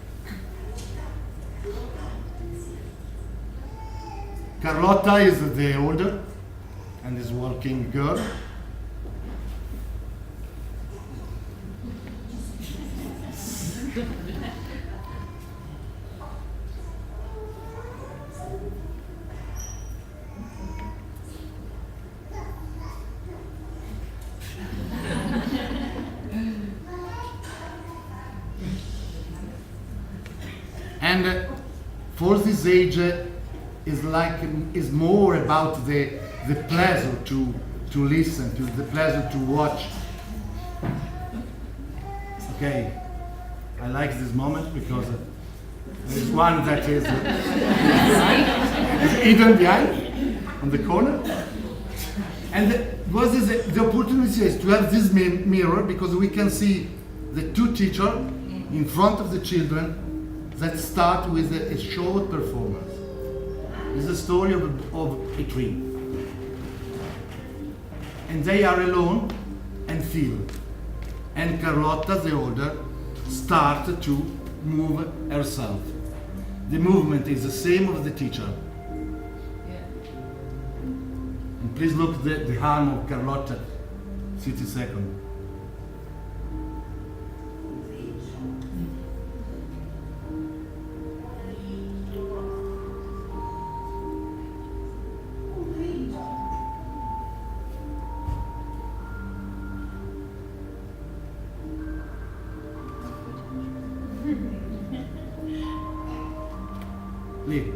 Carlotta is the older and is working girl. And for this age is more about the pleasure to listen, to the pleasure to watch. Okay, I like this moment because there is one that is hidden behind on the corner. And the opportunity is to have this mirror because we can see the 2 teachers in front of the children that start with a short performance. It's the story of a tree. And they are alone and feel. And Carlotta, the older, starts to move herself. The movement is the same of the teacher. And please look at the arm of Carlotta, 30 seconds.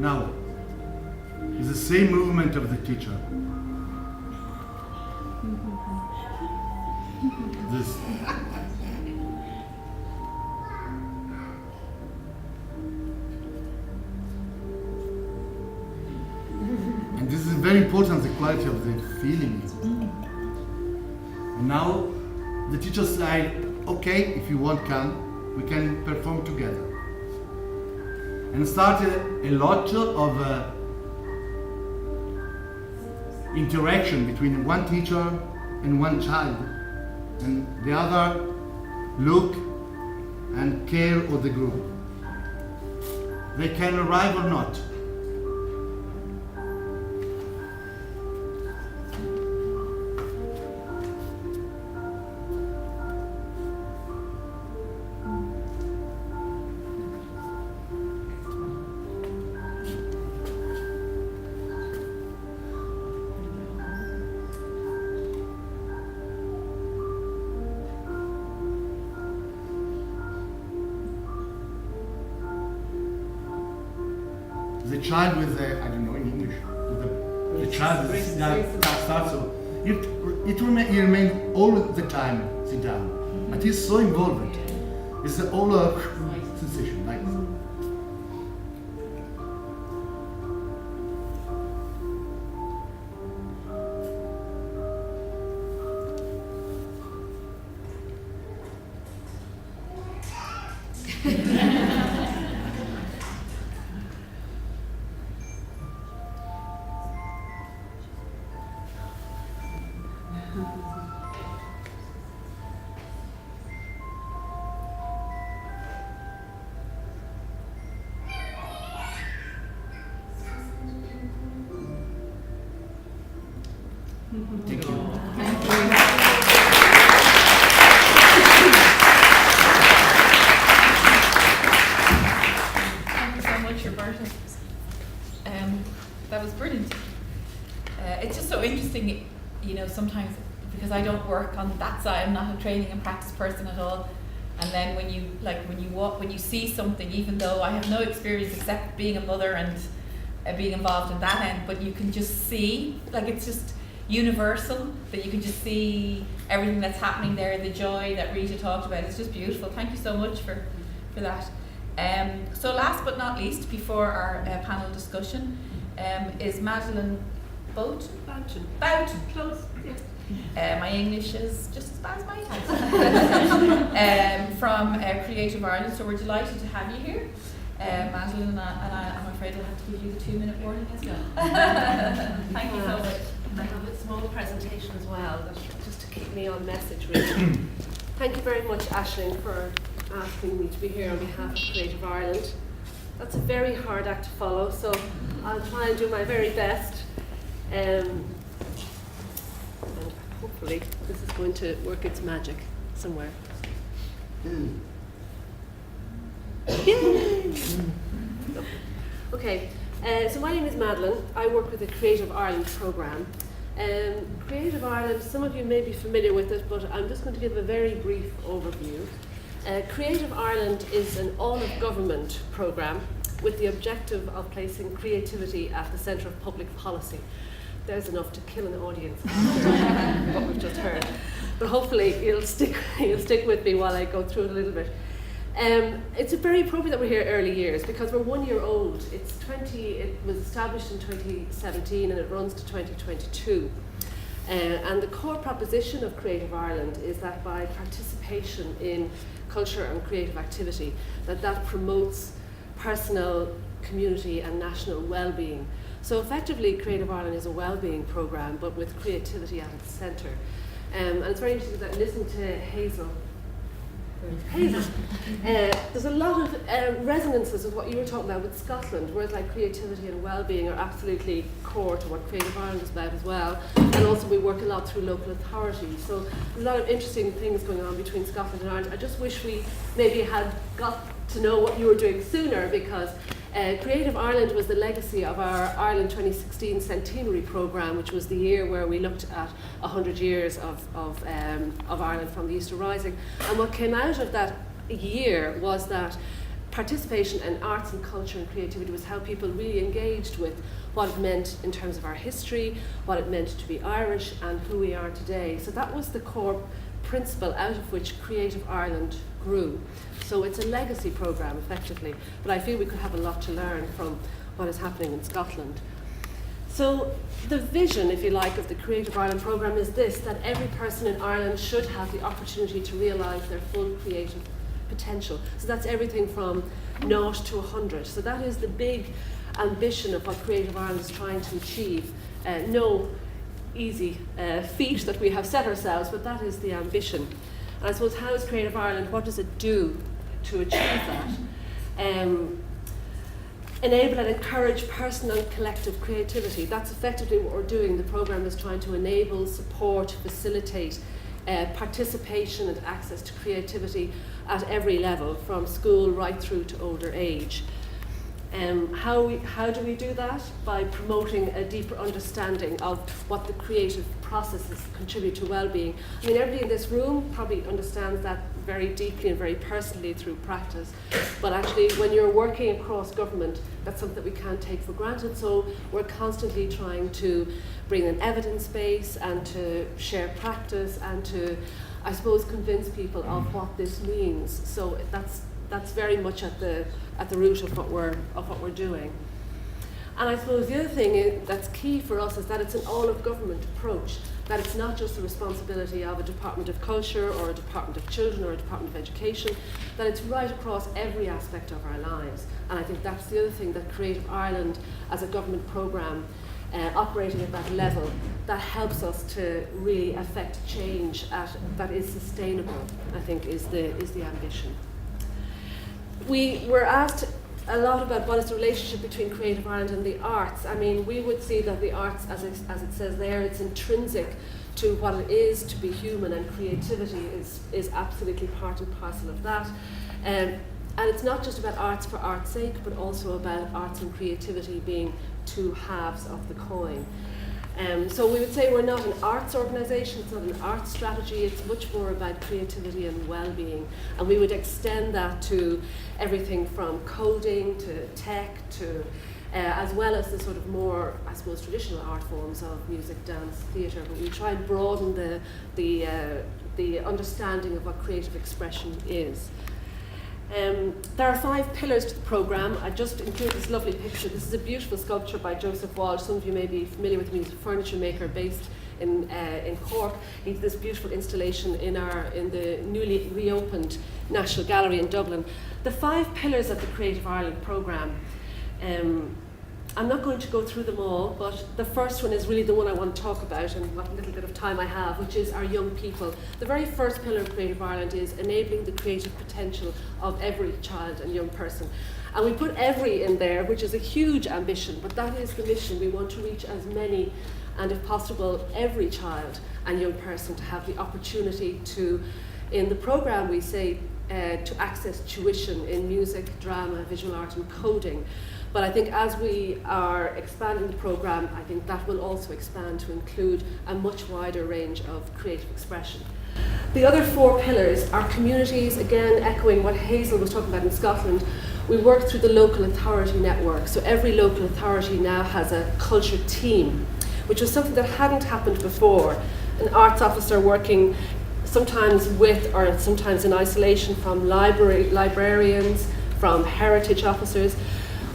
Now, it's the same movement of the teacher. This. And this is very important, the quality of the feeling. And now, the teacher said, okay, if you want come, we can perform together. And started a lot of interaction between one teacher and one child, and the other look and care of the group. They can arrive or not. the child with the, I don't know in English, with the child with that starts, so it remains all the time sit down. But he's so involved. It's the whole sensation, like this. Thank you. Thank you. Thank you so much, Roberto. That was brilliant. It's just so interesting, you know, sometimes because I don't work on that side. I'm not a training and practice person at all. And then when you see something, even though I have no experience except being a mother and being involved in that end, but you can just see, like it's just universal, that you can just see everything that's happening there, the joy that Rita talked about. It's just beautiful. Thank you so much for that. So last but not least, before our panel discussion, is Madeline Boughton. Close. My English is just as bad as my Italian. From Creative Ireland, so we're delighted to have you here. Madeline, and I'm afraid I'll have to give you the 2-minute warning as well. Thank you so much. I have a small presentation as well, just to keep me on message really. Thank you very much, Aisling, for asking me to be here on behalf of Creative Ireland. That's a very hard act to follow, so I'll try and do my very best. And hopefully this is going to work its magic somewhere. Yay! Okay, so my name is Madeline. I work with the Creative Ireland programme. Creative Ireland, some of you may be familiar with it, but I'm just going to give a very brief overview. Creative Ireland is an all-of-government programme with the objective of placing creativity at the centre of public policy. There's enough to kill an audience after what we've just heard. But hopefully you'll stick with me while I go through it a little bit. It's very appropriate that we're here early years because we're 1 year old. It was established in 2017 and it runs to 2022. And the core proposition of Creative Ireland is that by participation in culture and creative activity, that promotes personal, community and national well-being. So effectively, Creative Ireland is a well-being programme, but with creativity at its centre. And it's very interesting that listening to Hazel, there's a lot of resonances with what you were talking about with Scotland, whereas like creativity and well-being are absolutely core to what Creative Ireland is about as well. And also we work a lot through local authorities. So there's a lot of interesting things going on between Scotland and Ireland. I just wish we maybe had got to know what you were doing sooner, because Creative Ireland was the legacy of our Ireland 2016 centenary programme, which was the year where we looked at 100 years of Ireland from the Easter Rising. And what came out of that year was that participation in arts and culture and creativity was how people really engaged with what it meant in terms of our history, what it meant to be Irish, and who we are today. So that was the core principle out of which Creative Ireland grew. So it's a legacy programme, effectively, but I feel we could have a lot to learn from what is happening in Scotland. So the vision, if you like, of the Creative Ireland programme is this, that every person in Ireland should have the opportunity to realise their full creative potential. So that's everything from 0 to 100. So that is the big ambition of what Creative Ireland is trying to achieve. No easy feat that we have set ourselves, but that is the ambition. And I suppose, how is Creative Ireland, what does it do to achieve that? Enable and encourage personal and collective creativity. That's effectively what we're doing. The programme is trying to enable, support, facilitate participation and access to creativity at every level, from school right through to older age. How do we do that? By promoting a deeper understanding of what the creative processes contribute to well-being. I mean, everybody in this room probably understands that very deeply and very personally through practice, but actually when you're working across government, that's something that we can't take for granted, so we're constantly trying to bring in evidence base and to share practice and to, I suppose, convince people of what this means. So that's very much at the root of what we're doing. And I suppose the other thing that's key for us is that it's an all-of-government approach, that it's not just the responsibility of a Department of Culture or a Department of Children or a Department of Education, that it's right across every aspect of our lives. And I think that's the other thing, that Creative Ireland as a government programme operating at that level, that helps us to really affect change that is sustainable, I think is the ambition. We were asked a lot about what is the relationship between Creative Ireland and the arts. I mean, we would see that the arts, as it says there, it's intrinsic to what it is to be human, and creativity is absolutely part and parcel of that. And it's not just about arts for art's sake, but also about arts and creativity being two halves of the coin. So we would say we're not an arts organisation, it's not an arts strategy, it's much more about creativity and well-being. And we would extend that to everything from coding to tech to, as well as the sort of more, I suppose, traditional art forms of music, dance, theatre. But we try and broaden the understanding of what creative expression is. There are 5 pillars to the programme. I just include this lovely picture. This is a beautiful sculpture by Joseph Walsh. Some of you may be familiar with him. He's a furniture maker based in Cork. He did this beautiful installation in the newly reopened National Gallery in Dublin. The 5 pillars of the Creative Ireland programme. I'm not going to go through them all, but the first one is really the one I want to talk about, and what little bit of time I have, which is our young people. The very first pillar of Creative Ireland is enabling the creative potential of every child and young person. And we put every in there, which is a huge ambition, but that is the mission. We want to reach as many, and if possible, every child and young person to have the opportunity to, in the programme we say, to access tuition in music, drama, visual art and coding. But I think as we are expanding the programme, I think that will also expand to include a much wider range of creative expression. The other 4 pillars are communities, again echoing what Hazel was talking about in Scotland. We work through the local authority network, so every local authority now has a culture team, which was something that hadn't happened before. An arts officer working sometimes with or sometimes in isolation from librarians, from heritage officers.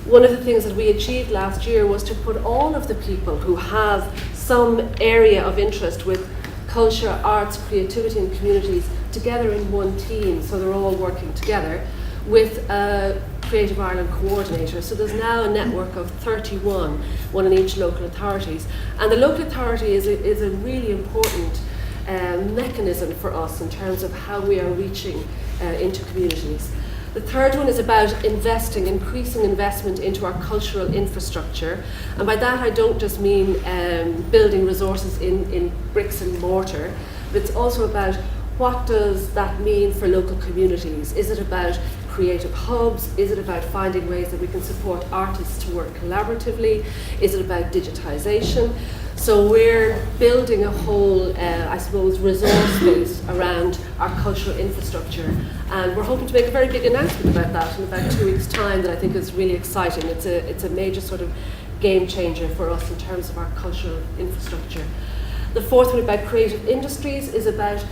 One of the things that we achieved last year was to put all of the people who have some area of interest with culture, arts, creativity and communities together in one team, so they're all working together with a Creative Ireland coordinator. So there's now a network of 31, one in each local authorities. And the local authority is a really important mechanism for us in terms of how we are reaching into communities. The third one is about increasing investment into our cultural infrastructure. And by that I don't just mean building resources in bricks and mortar, but it's also about what does that mean for local communities. Is it about creative hubs? Is it about finding ways that we can support artists to work collaboratively? Is it about digitization? So we're building a whole, I suppose, resource base around our cultural infrastructure, and we're hoping to make a very big announcement about that in about 2 weeks' time that I think is really exciting. It's a major sort of game changer for us in terms of our cultural infrastructure. The fourth one about creative industries is about,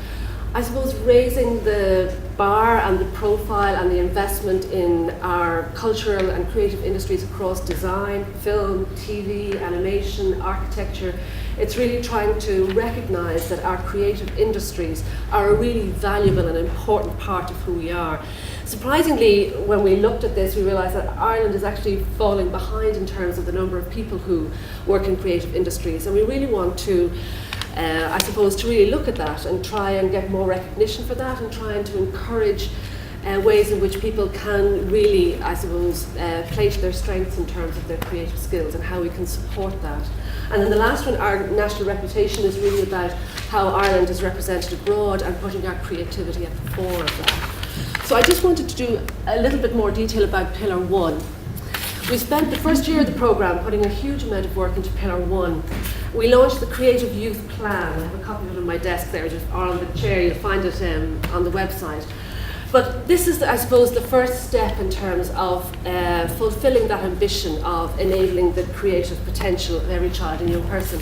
I suppose, raising the bar and the profile and the investment in our cultural and creative industries across design, film, TV, animation, architecture. It's really trying to recognise that our creative industries are a really valuable and important part of who we are. Surprisingly, when we looked at this, we realised that Ireland is actually falling behind in terms of the number of people who work in creative industries, and we really want to I suppose to really look at that and try and get more recognition for that, and trying to encourage ways in which people can really, I suppose, play to their strengths in terms of their creative skills and how we can support that. And then the last one, our national reputation, is really about how Ireland is represented abroad and putting our creativity at the fore of that. So I just wanted to do a little bit more detail about Pillar 1, We spent the first year of the programme putting a huge amount of work into Pillar 1. We launched the Creative Youth Plan. I have a copy of it on my desk there, just or on the chair. You'll find it on the website. But this is, I suppose, the first step in terms of fulfilling that ambition of enabling the creative potential of every child and young person.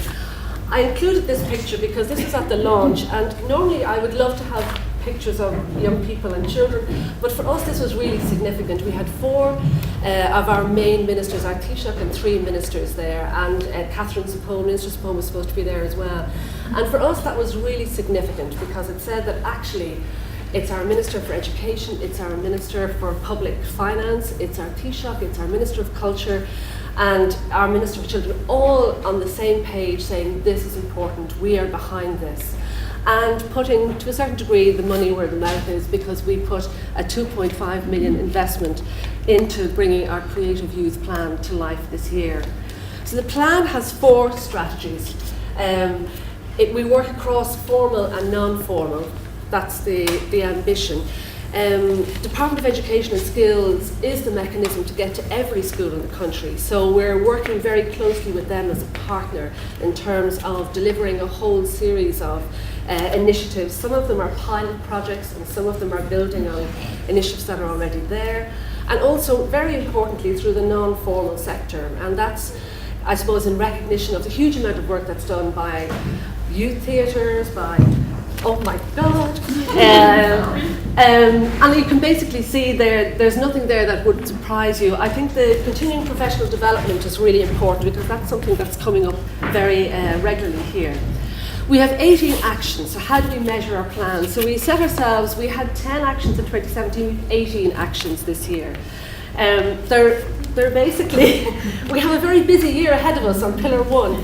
I included this picture because this was at the launch, and normally I would love to have pictures of young people and children, but for us this was really significant. We had 4 of our main ministers, our Taoiseach and 3 ministers there, and Catherine Sapone, Minister Sapone was supposed to be there as well. And for us that was really significant because it said that actually it's our Minister for Education, it's our Minister for Public Finance, it's our Taoiseach, it's our Minister of Culture, and our Minister for Children, all on the same page saying this is important, we are behind this. And putting, to a certain degree, the money where the mouth is, because we put a 2.5 million investment into bringing our Creative Youth Plan to life this year. So the plan has 4 strategies. We work across formal and non-formal. That's the ambition. Department of Education and Skills is the mechanism to get to every school in the country. So we're working very closely with them as a partner in terms of delivering a whole series of initiatives. Some of them are pilot projects and some of them are building on initiatives that are already there. And also, very importantly, through the non-formal sector. And that's, I suppose, in recognition of the huge amount of work that's done by youth theatres, by, oh my God. And you can basically see there's nothing there that would surprise you. I think the continuing professional development is really important because that's something that's coming up very regularly here. We have 18 actions, so how do we measure our plans? So we set ourselves, we had 10 actions in 2017, 18 actions this year. They're basically, we have a very busy year ahead of us on Pillar 1.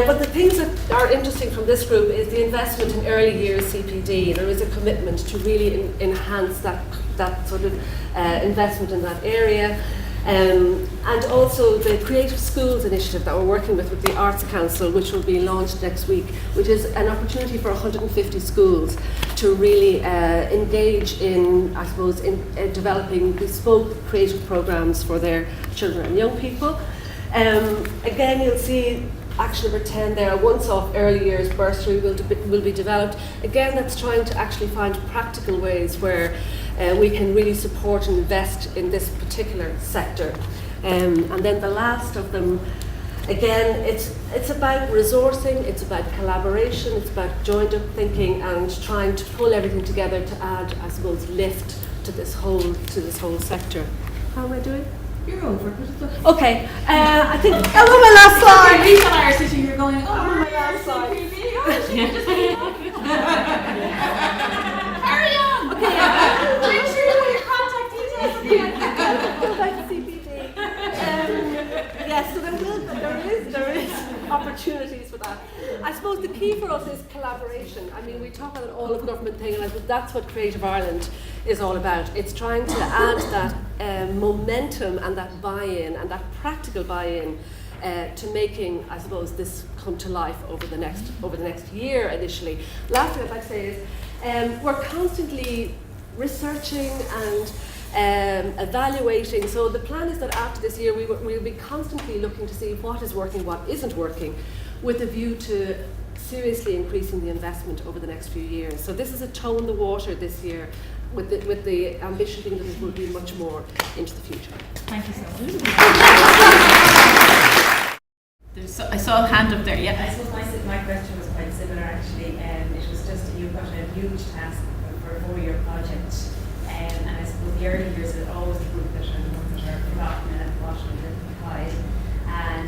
But the things that are interesting from this group is the investment in early years CPD. There is a commitment to really enhance that sort of investment in that area. And also the Creative Schools initiative that we're working with the Arts Council, which will be launched next week, which is an opportunity for 150 schools to really engage in, I suppose, in developing bespoke creative programs for their children and young people. Again, you'll see action number 10 there, a once-off early years bursary will be developed. Again, that's trying to actually find practical ways where we can really support and invest in this particular sector. And then the last of them, again, it's about resourcing, it's about collaboration, it's about joined-up thinking and trying to pull everything together to add, I suppose, lift to this whole sector. How am I doing? You're over. Okay, I think I'm on my last slide. Rita and I are sitting here going, oh, I'm on my last slide. Carry on. Okay, I'm sure you want your contact details. go back to CPD. Yes, so there is opportunities for that. I suppose the key for us is collaboration. I mean, we talk about an all-of-government thing, and I think that's what Creative Ireland is all about. It's trying to add that momentum and that buy-in and that practical buy-in to making, I suppose, this come to life over the next year initially. Last thing I'd like to say is we're constantly researching and evaluating. So the plan is that after this year we'll be constantly looking to see what is working, what isn't working, with a view to seriously increasing the investment over the next few years. So this is a toe in the water this year, with the ambition being that it will be much more into the future. Thank you so much. I saw a hand up there, yeah. I suppose my question was quite similar actually. It was just you've got a huge task for a 4-year project, and I suppose the early years are always the group that are the ones that are forgotten and watched and hide. And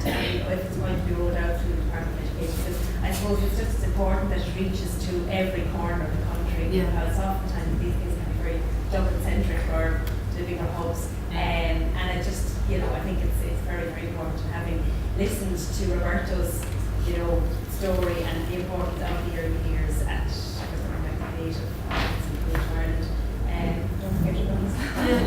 if it's going to be rolled out through the Department of Education, I suppose it's just as important that it reaches to every corner of the country, because oftentimes these things can be very Dublin-centric or to the bigger hubs. And it just, I think it's very, very important. Having listened to Roberto's, story and the importance of the early years at Creative Arts in Ireland. Don't forget your guns.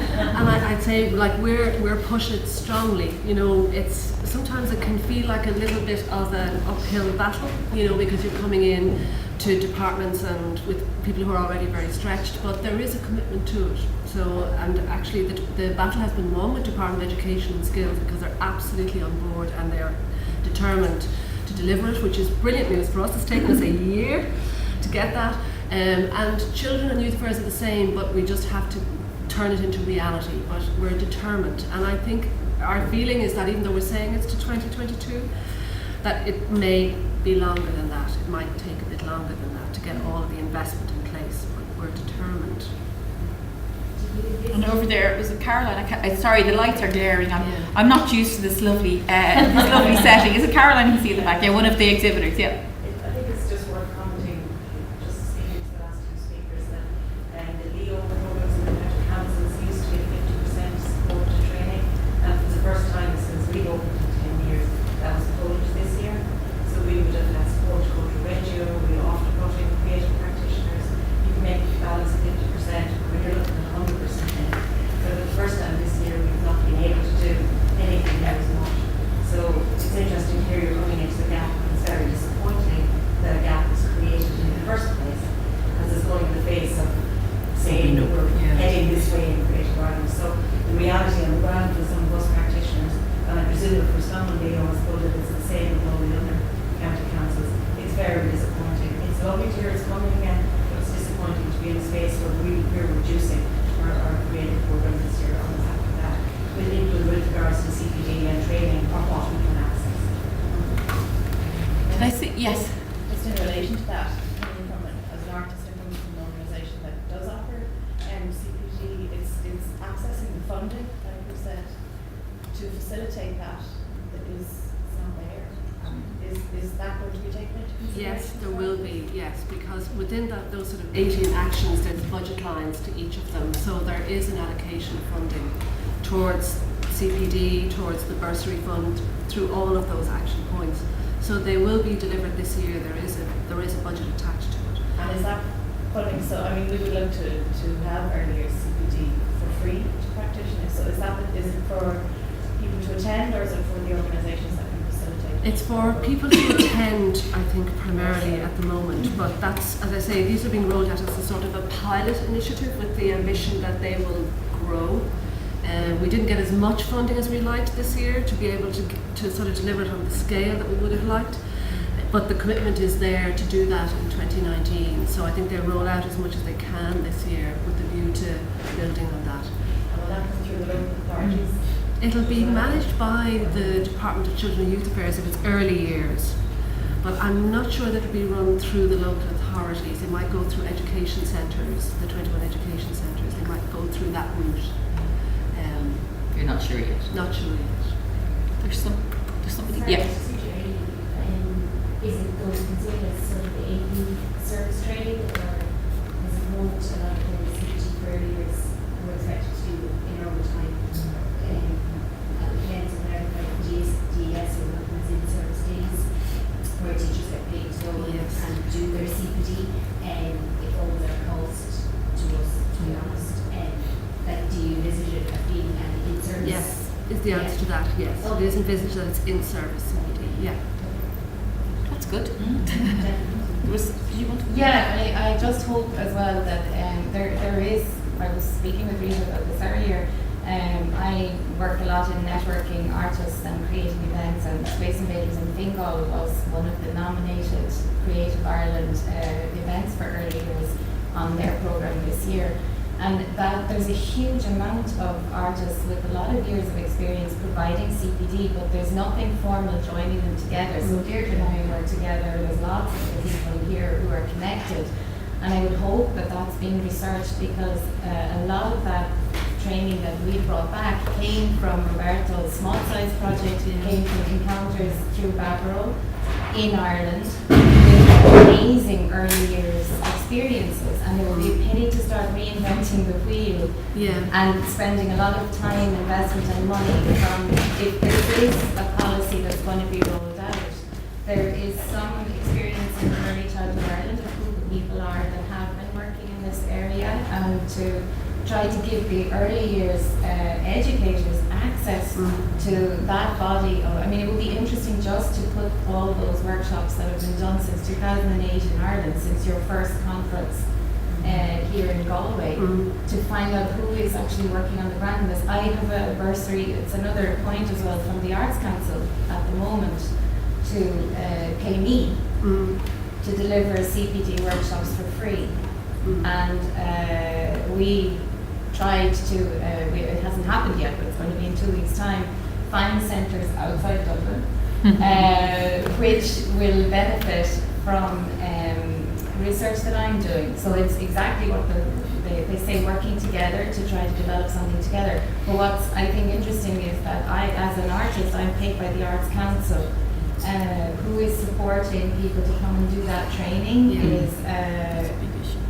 And I'd say, we're pushing it strongly. It's sometimes it can feel like a little bit of an uphill battle, because you're coming in to departments and with people who are already very stretched, but there is a commitment to it. So, and actually the battle has been won with Department of Education and Skills, because they're absolutely on board and they're determined to deliver it, which is brilliant news for us. It's taken us a year to get that. And children and youth affairs are the same, but we just have to turn it into reality. But we're determined, and I think our feeling is that even though we're saying it's to 2022, that it may be longer than that. It might take a bit longer than that to get all of the investment in place, but we're determined. And over there was a Caroline. Sorry, the lights are glaring. I'm not used to this lovely setting. Is it Caroline? You can see in the back. Yeah, one of the exhibitors. Yeah. I think it's just worth commenting, just speaking to the last two speakers, that the Leo programs in the county councils used to be 50% support to training, and for the first time since we've opened in 10 years, that was pulled this year. So we would have had support to go to radio, we often brought in creative practitioners. You can make a balance of 50%, when you're looking at 100%. So for the first time this year, we've not been able to do anything that was much. So it's interesting to hear you're coming into the gap, and it's very disappointing that a gap was created in the first place, because it's going in the face of saying that we're heading this way in Creative Ireland. So the reality on the ground for some of us practitioners, and I presume for some of the owners, but it's the same with all the other county councils, it's very disappointing. It's lovely to hear it's coming again, but it's disappointing to be in a space where we're reducing our creative program this year on the back of that, with regards to CPD and training or what we can access. Did I see? Yes. Just in relation to that, coming from as an artist and coming from an organisation that does offer CPD, it's accessing the funding, like we said, to facilitate that is not there. Is that going to be taken into consideration? Yes, there will be, yes, because within those sort of 18 actions, there's budget lines to each of them. So there is an allocation of funding towards CPD, towards the bursary fund, through all of those action points. So they will be delivered this year. There is a budget attached to it. And is that funding, so I mean we would look to have early years CPD for free to practitioners. So is it for people to attend, or is it for the organisations that can facilitate? It's for people to attend, I think, primarily at the moment. But that's, as I say, these are being rolled out as a sort of a pilot initiative with the ambition that they will grow. We didn't get as much funding as we liked this year to be able to sort of deliver it on the scale that we would have liked. But the commitment is there to do that in 2019. So I think they'll roll out as much as they can this year with the view to building on that. And will that come through the local authorities? It'll be managed by the Department of Children and Youth Affairs if it's early years. But I'm not sure that it'll be run through the local authorities. They might go through education centres, the 21 education centres. They might go through that route. You're not sure yet. Not sure yet. There's somebody. Sorry, Yeah. is it going to continue as sort of the AP service training, or is it more to a lot of the CPG for early years we're expected to do in overtime? At the end of whatever, like DES or what's in service days, where teachers get paid to go and do their CPD, and it falls at a cost to us, to be honest. Like, do you envisage it as being an in-service? Yes, is the answer to that, yes. It is envisaged that it's in-service CPD, yeah. That's good. Did you want to? Yeah, I just hope as well that there is, I was speaking with Rita about this earlier, I work a lot in networking artists and creating events, and Space Invaders in Fingal was one of the nominated Creative Ireland events for early years on their programme this year. And that there's a huge amount of artists with a lot of years of experience providing CPD, but there's nothing formal joining them together. So Deirdre and I work together, there's lots of people here who are connected. And I would hope that that's being researched, because a lot of that training that we brought back came from Roberto's small size project, came from encounters through Baboró in Ireland, with amazing early years experiences, and it would be a pity to start reinventing the wheel and spending a lot of time, investment and money if there is a policy that's going to be rolled out. There is some experience in early childhood Ireland of who the people are that have been working in this area, and to try to give the early years educators access to that body of, I mean, it would be interesting just to put all those workshops that have been done since 2008 in Ireland, since your first conference here in Galway, to find out who is actually working on the ground in this. I have a bursary, it's another point as well, from the Arts Council at the moment to pay me to deliver CPD workshops for free. And we tried to, it hasn't happened yet, but it's going to be in 2 weeks' time, find centres outside Dublin which will benefit from research that I'm doing. So it's exactly what they say, working together to try to develop something together. But what's I think interesting is that I, as an artist, I'm paid by the Arts Council, who is supporting people to come and do that training is,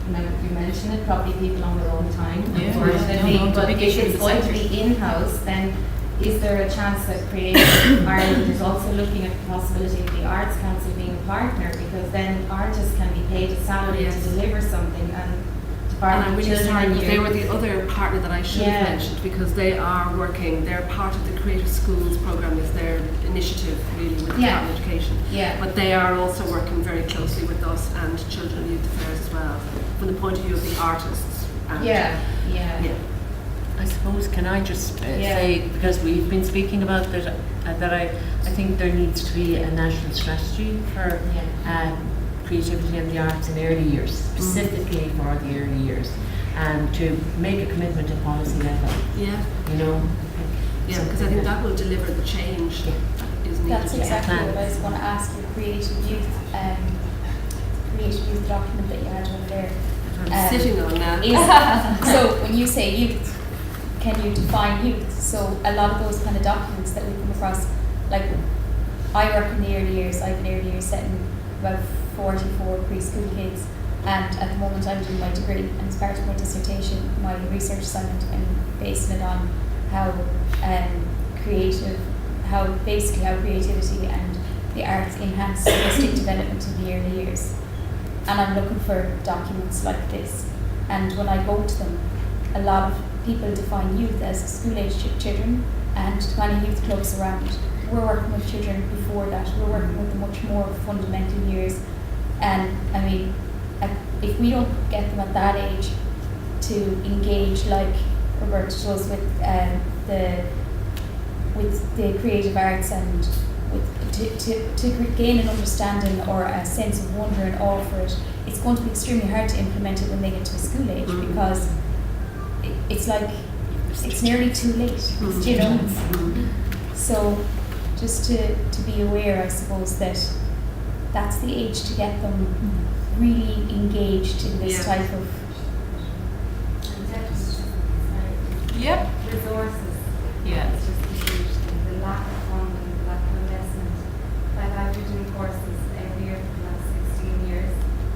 now you mentioned it, probably people on their own time, unfortunately. But if it's going to be in-house, then is there a chance that Creative Ireland is also looking at the possibility of the Arts Council being a partner, because then artists can be paid a salary to deliver something, and to partner And I'm with really sorry, children. but they were the other partner that I should have mentioned, because they are working, they're part of the Creative Schools programme, is their initiative really with the Department of Education. But they are also working very closely with us and Children and Youth Affairs as well, from the point of view of the artists. And I suppose, can I just say, because we've been speaking about that I think there needs to be a national strategy for creativity and the arts in early years, specifically for the early years, and to make a commitment at policy level. You know? Because I think that will deliver the change that is needed. That's exactly what I was going to ask you, creative youth document that you had over there. I'm sitting on that. So when you say youth, can you define youth? So a lot of those kind of documents that we come across, like I work in the early years, I have an early years setting about 44 preschool kids, and at the moment I'm doing my degree, and as part of my dissertation, my research assignment, I'm basing it on how creativity and the arts enhance holistic development in the early years. And I'm looking for documents like this. And when I go to them, a lot of people define youth as school-age children and kind of youth clubs around. We're working with children before that. We're working with the much more fundamental years. And I mean, if we don't get them at that age to engage like Roberto does with the creative arts and to gain an understanding or a sense of wonder and awe for it, it's going to be extremely hard to implement it when they get to a school age, because it's like it's nearly too late, you know. So just to be aware, I suppose, that that's the age to get them really engaged in this type of resources. It's just huge. The lack of funding, the lack of investment. Like I've been doing courses every year for the last 16 years.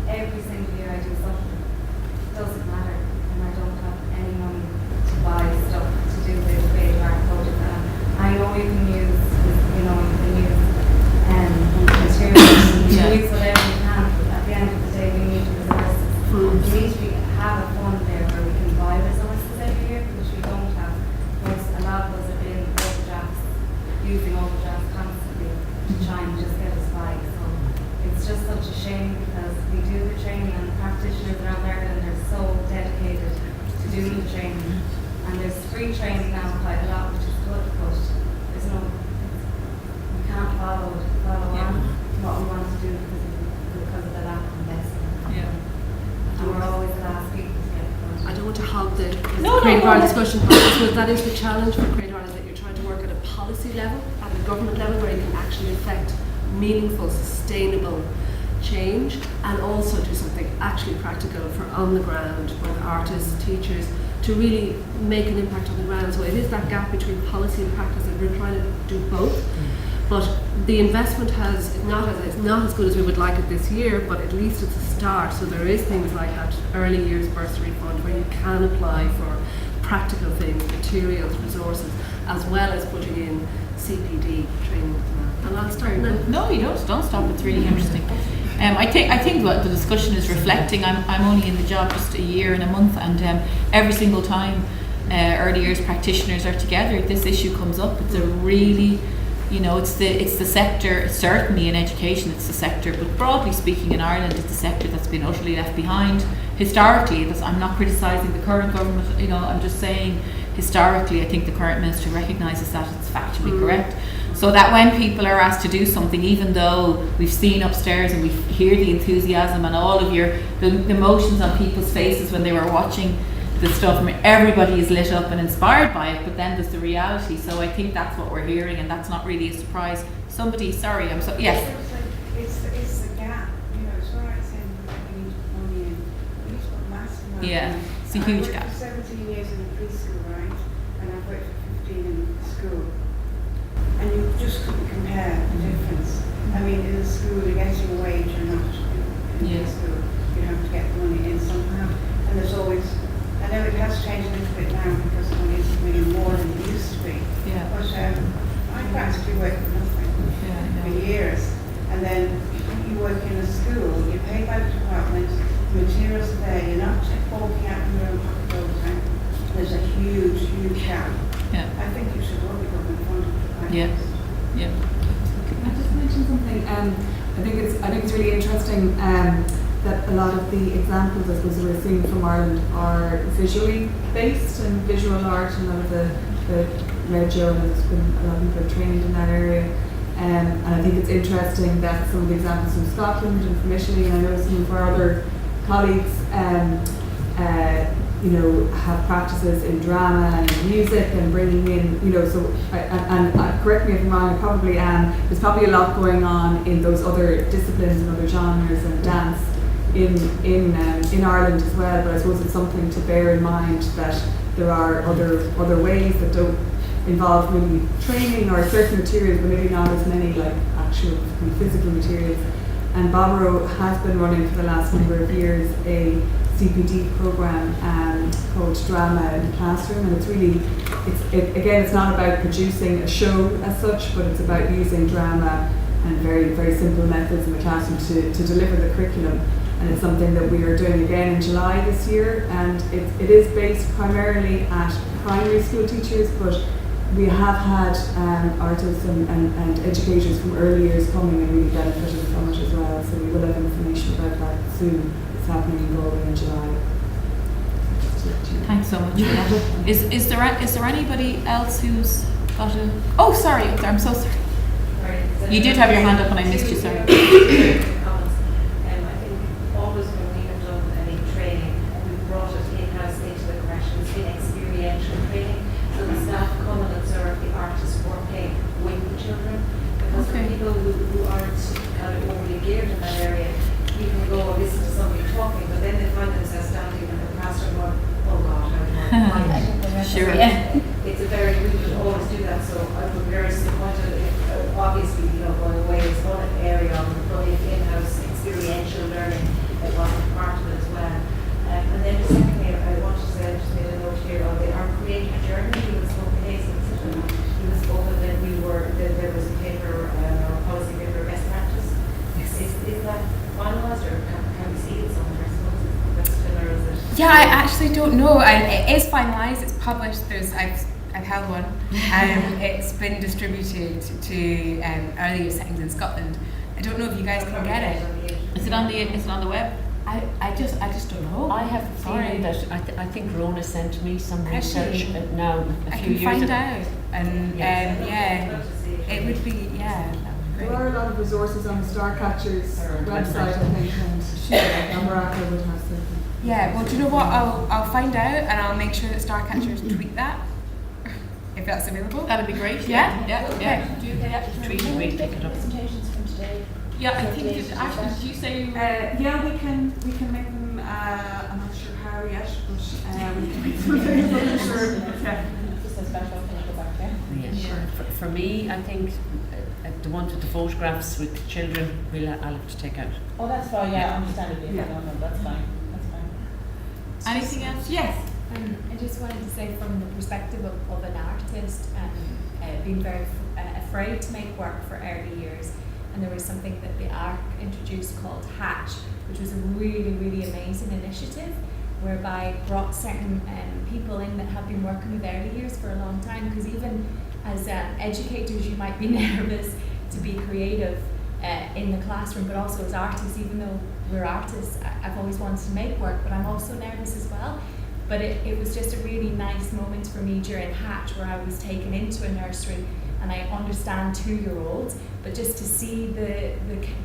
Every single year I do something. It doesn't matter, and I don't have any money to buy stuff to do the creative art project. And I know you can use, you can use materials, you can use whatever you can. But at the end of the day, we need resources. We need to have a fund there where we can buy resources every year, which we don't have. A lot of us are in overdrafts, using overdrafts constantly to try and just get us by. So it's just such a shame, because we do the training and the practitioners around Ireland are so dedicated to doing the training. And there's free training now quite a lot, which is good, but there's we can't follow on what we want to do because of the lack of investment. And we're always the last people to get it. I don't want to hog the Creative Ireland discussion, but I suppose that is the challenge for Creative Ireland, that you're trying to work at a policy level, at a government level, where you can actually affect meaningful, sustainable change, and also do something actually practical for on the ground with artists, teachers, to really make an impact on the ground. So it is that gap between policy and practice, and we're trying to do both. But the investment it's not as good as we would like it this year, but at least it's a start. So there is things like that early years bursary fund where you can apply for practical things, materials, resources, as well as putting in CPD training as well. And I'll start now. No, you don't stop. It's really interesting. I think what the discussion is reflecting. I'm only in the job just a year and a month, and every single time early years practitioners are together, this issue comes up. It's a really, it's the sector, certainly in education it's the sector, but broadly speaking in Ireland it's the sector that's been utterly left behind historically. I'm not criticising the current government, I'm just saying historically I think the current minister recognises that it's factually correct. So that when people are asked to do something, even though we've seen upstairs and we hear the enthusiasm and all of the emotions on people's faces when they were watching the stuff, everybody is lit up and inspired by it, but then there's the reality. So I think that's what we're hearing, and that's not really a surprise. Yes. It's the gap, it's all right saying we need money in, we need to put massive money in. Yeah, it's a huge gap. I worked for 17 years in a preschool, right, and I've worked for 15 in school. And you just couldn't compare the difference. I mean, in the school, you're getting a wage or not. In the school, you have to get the money in somehow. And there's always, I know it has changed a little bit now because money is really more than it used to be. Yeah. But I practically worked for nothing for years. And then you work in a school, you're paid by the department, the materials are there, you're not walking out in your own pocket all the time. There's a huge, huge gap. Yeah. I think you should work with government funding. Yeah. Can I just mention something? I think it's really interesting that a lot of the examples, I suppose, we're seeing from Ireland are visually based and visual art, and a lot of the Reggio, and there's been a lot of people trained in that area. And I think it's interesting that some of the examples from Scotland and from Italy, and I know some of our other colleagues have practices in drama and in music and bringing in, correct me if I'm wrong, I probably am, there's probably a lot going on in those other disciplines and other genres and dance in Ireland as well, but I suppose it's something to bear in mind that there are other ways that don't involve maybe training or certain materials, but maybe not as many like actual physical materials. And Baboró has been running for the last number of years a CPD program called Drama in the Classroom, and it's not about producing a show as such, but it's about using drama and very, very simple methods in the classroom to deliver the curriculum. And it's something that we are doing again in July this year, and it is based primarily at primary school teachers, but we have had artists and educators from early years coming and really benefiting from it as well, so we will have information about that soon. It's happening in Galway in July. Thanks so much for that. Is there anybody else who's got a... Oh, sorry, I'm so sorry. You did have your hand up and I missed you, sorry. I think always when we have done any training, we've brought it in-house into the corrections in experiential training, so the staff come and observe the artists working with the children, because for people who aren't kind of overly geared in that area, you can go and listen to somebody talking, but then they find themselves standing in the classroom going, oh God, I don't Sure. It's a very, we would always do that, so I would be very disappointed if, obviously, going away is one area of the fully in-house experiential learning that wasn't part of it as well. And then the second thing I wanted to say, I just made a note here on our creative journey. He was spoken Hazel, he was spoken that there was a paper, or a policy paper, best practice. Is that finalised, or can we see it somewhere? I suppose that's still, or is it? Yeah, I actually don't know. It is finalised. It's published. I've held one. It's been distributed to early years settings in Scotland. I don't know if you guys can get it. Is it on the web? I just don't know. I have a feeling that I think Rona sent me some research now a few years ago. I can find out, and it would be There are a lot of resources on the Starcatchers website, I think, and Baracca would have something. Yeah, well, do you know what? I'll find out, and I'll make sure that Starcatchers tweet that, if that's available. That'd be great. Yeah. Tweet it, we'll pick it up. Presentations from today. Yeah, I think did you say you were... We can make them. I'm not sure how yet, but we can make them available. Sure. Just a special thing to go back there. Yeah, sure. For me, I think the ones with the photographs with the children, I'll have to take out. Oh, that's fine. Yeah, understandably. Yeah. No, that's fine. Anything else? Yes. I just wanted to say, from the perspective of an artist and being very afraid to make work for early years, and there was something that the ARC introduced called Hatch, which was a really, really amazing initiative, whereby it brought certain people in that have been working with early years for a long time, because even as educators you might be nervous to be creative in the classroom, but also as artists, even though we're artists, I've always wanted to make work, but I'm also nervous as well. But it was just a really nice moment for me during Hatch, where I was taken into a nursery, and I understand 2-year-olds, but just to see the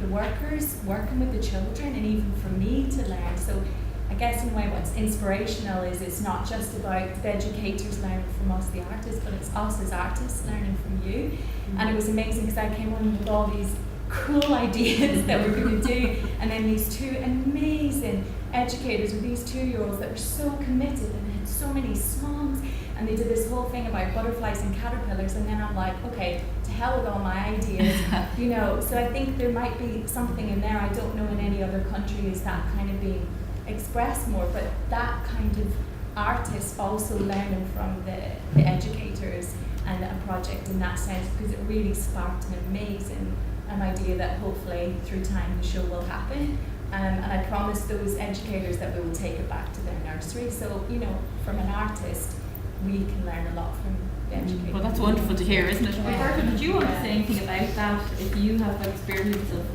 workers working with the children, and even for me to learn. So I guess in a way what's inspirational is it's not just about the educators learning from us, the artists, but it's us as artists learning from you. Mm-hmm. And it was amazing because I came on with all these cool ideas that we're going to do, and then these two amazing educators with these 2-year-olds that were so committed and had so many songs, and they did this whole thing about butterflies and caterpillars, and then I'm like, okay, to hell with all my ideas, you know. So I think there might be something in there. I don't know in any other country is that kind of being expressed more, but that kind of artist also learning from the educators, and a project in that sense, because it really sparked an idea that hopefully through time the show will happen. And I promise those educators that we will take it back to their nursery. So, you know, from an artist, we can learn a lot from the educators. Well, that's wonderful to hear, isn't it? Roberto, did you want to say anything about that? If you have experience of,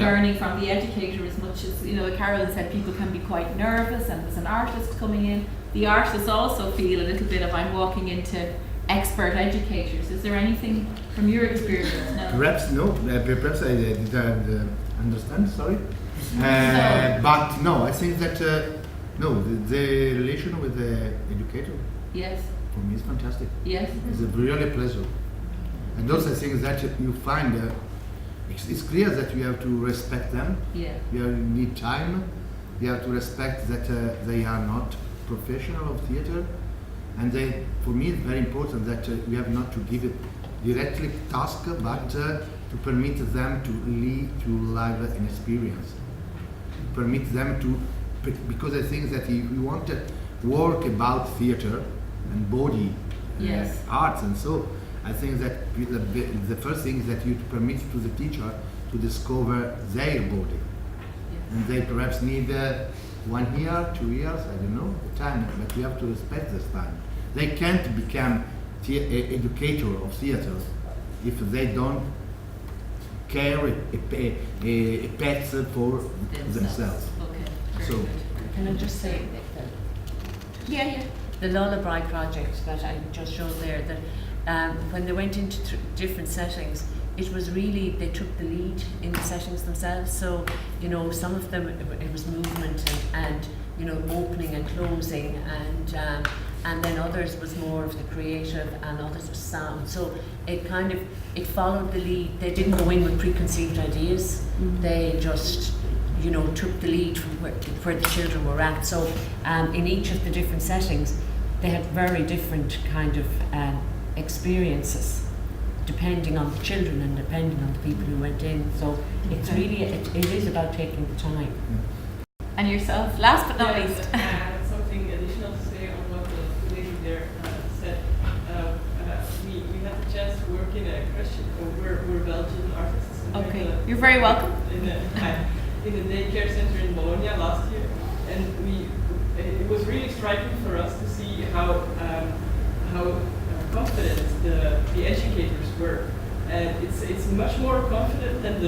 learning from the educator as much as, you know, Carolyn said people can be quite nervous, and as an artist coming in, the artists also feel a little bit of, I'm walking into expert educators. Is there anything from your experience? No. Perhaps no. Perhaps I didn't understand. Sorry. But no, I think that no, the relation with the educator. Yes. For me, is fantastic. Yes. It's a really pleasure. And also, I think that you find it's clear that you have to respect them. Yeah. You need time. You have to respect that they are not professional of theater. And for me, it's very important that we have not to give it directly task, but to permit them to live an experience. Permit them to, because I think that if you want to work about theater and body, yes, arts, and so I think that the first thing is that you permit to the teacher to discover their body, and they perhaps need 1 year, 2 years, I don't know, the time, but you have to respect this time. They can't become educator of theater if they don't care a pet for themselves. Okay. So, can I just say, the Lullaby project that I just showed there, that when they went into different settings, it was really, they took the lead in the settings themselves. So, you know, some of them, it was movement and you know, opening and closing, and then others was more of the creative, and others was sound. So it kind of, it followed the lead. They didn't go in with preconceived ideas. Mm-hmm. They just, you know, took the lead from where the children were at. So in each of the different settings, they had very different kind of experiences, depending on the children and depending on the people who went in. So it's really, it is about taking the time. And yourself, last but not least. Something additional to say on what the lady there said. We had the chance to work in a Christian, we're Belgian artists. Okay, you're very welcome. In a daycare center in Bologna last year, and it was really striking for us to see how confident the educators were. And it's much more confident than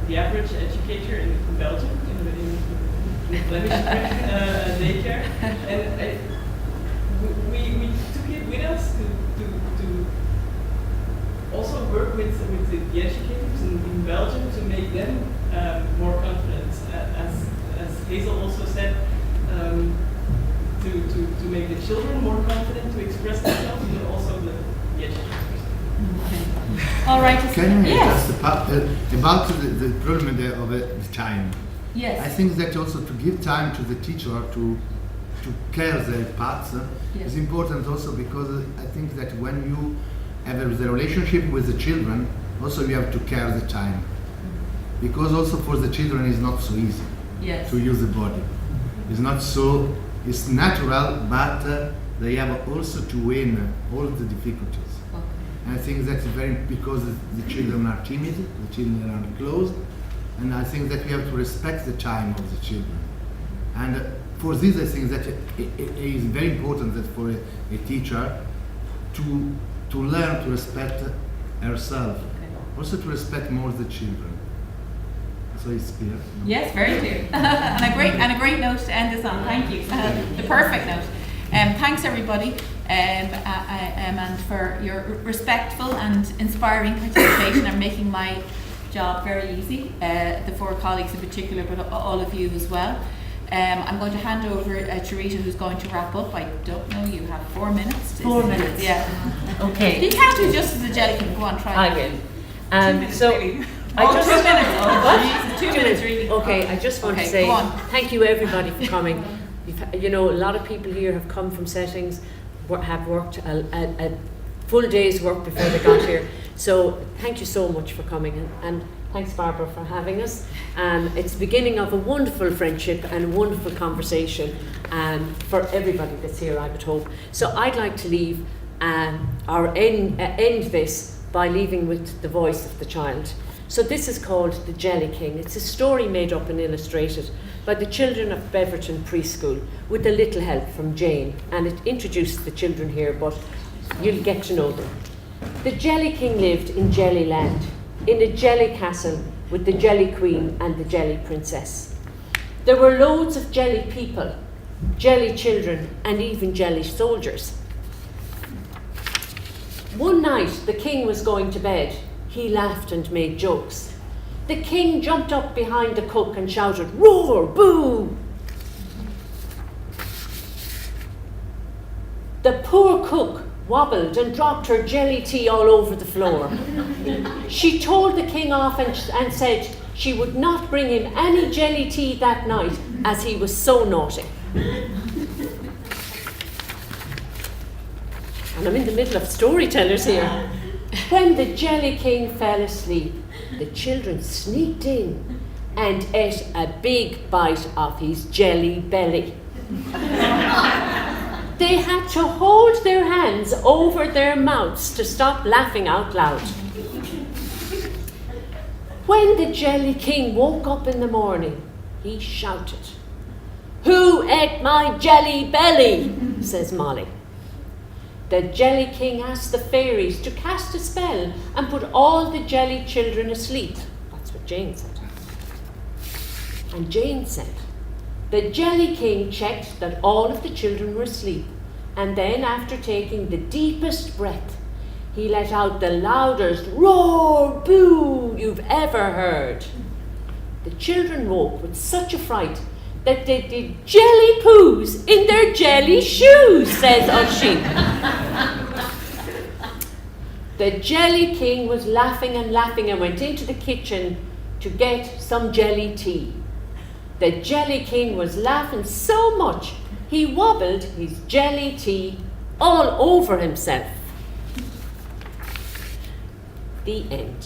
the average educator in Belgium, in Flemish daycare. And we took it with us to also work with the educators in Belgium to make them more confident, as Hazel also said, to make the children more confident to express themselves, and also the educators. All right. Can I yes. just about the problem of the time? Yes. I think that also to give time to the teacher to care their parts is important also, because I think that when you have the relationship with the children, also you have to care the time, because also for the children it's not so easy to use the body. It's not so, it's natural, but they have also to win all the difficulties. And I think that's very because the children are timid, the children are closed, and I think that we have to respect the time of the children. And for this, I think that it is very important that for a teacher to learn to respect herself, also to respect more the children. So it's clear. No? Yes, very clear. and a great note to end this on. Thank you. The perfect note. Thanks everybody, and for your respectful and inspiring participation and making my job very easy. The four colleagues in particular, but all of you as well. I'm going to hand over to Rita, who's going to wrap up. I don't know, you have 4 minutes. 4 minutes. Yeah. Okay. You can't do just as a jelly king. Go on, try. I will. 2 minutes, so really. I just 2 minutes. Oh, what? 2 minutes, really. Okay, I just want to say thank you everybody for coming. You know, a lot of people here have come from settings, have worked a full day's work before they got here. So thank you so much for coming, and thanks Barbara for having us. It's the beginning of a wonderful friendship and a wonderful conversation for everybody that's here, I would hope. So I'd like to leave or end this by leaving with the voice of the child. So this is called The Jelly King. It's a story made up and illustrated by the children of Beverton Preschool with a little help from Jane, and it introduced the children here, but you'll get to know them. The Jelly King lived in Jellyland, in a jelly castle with the Jelly Queen and the Jelly Princess. There were loads of jelly people, jelly children, and even jelly soldiers. One night the king was going to bed. He laughed and made jokes. The king jumped up behind the cook and shouted, "Roar, boo!" The poor cook wobbled and dropped her jelly tea all over the floor. She told the king off and said she would not bring him any jelly tea that night as he was so naughty. And I'm in the middle of storytellers here. When the Jelly King fell asleep, the children sneaked in and ate a big bite of his jelly belly. They had to hold their hands over their mouths to stop laughing out loud. When the Jelly King woke up in the morning, he shouted, "Who ate my jelly belly?" says Molly. The Jelly King asked the fairies to cast a spell and put all the jelly children asleep. That's what Jane said. And Jane said, the Jelly King checked that all of the children were asleep, and then after taking the deepest breath, he let out the loudest roar, boo, you've ever heard. The children woke with such a fright that they did jelly poos in their jelly shoes, says Oisin. The Jelly King was laughing and laughing and went into the kitchen to get some jelly tea. The Jelly King was laughing so much he wobbled his jelly tea all over himself. The end.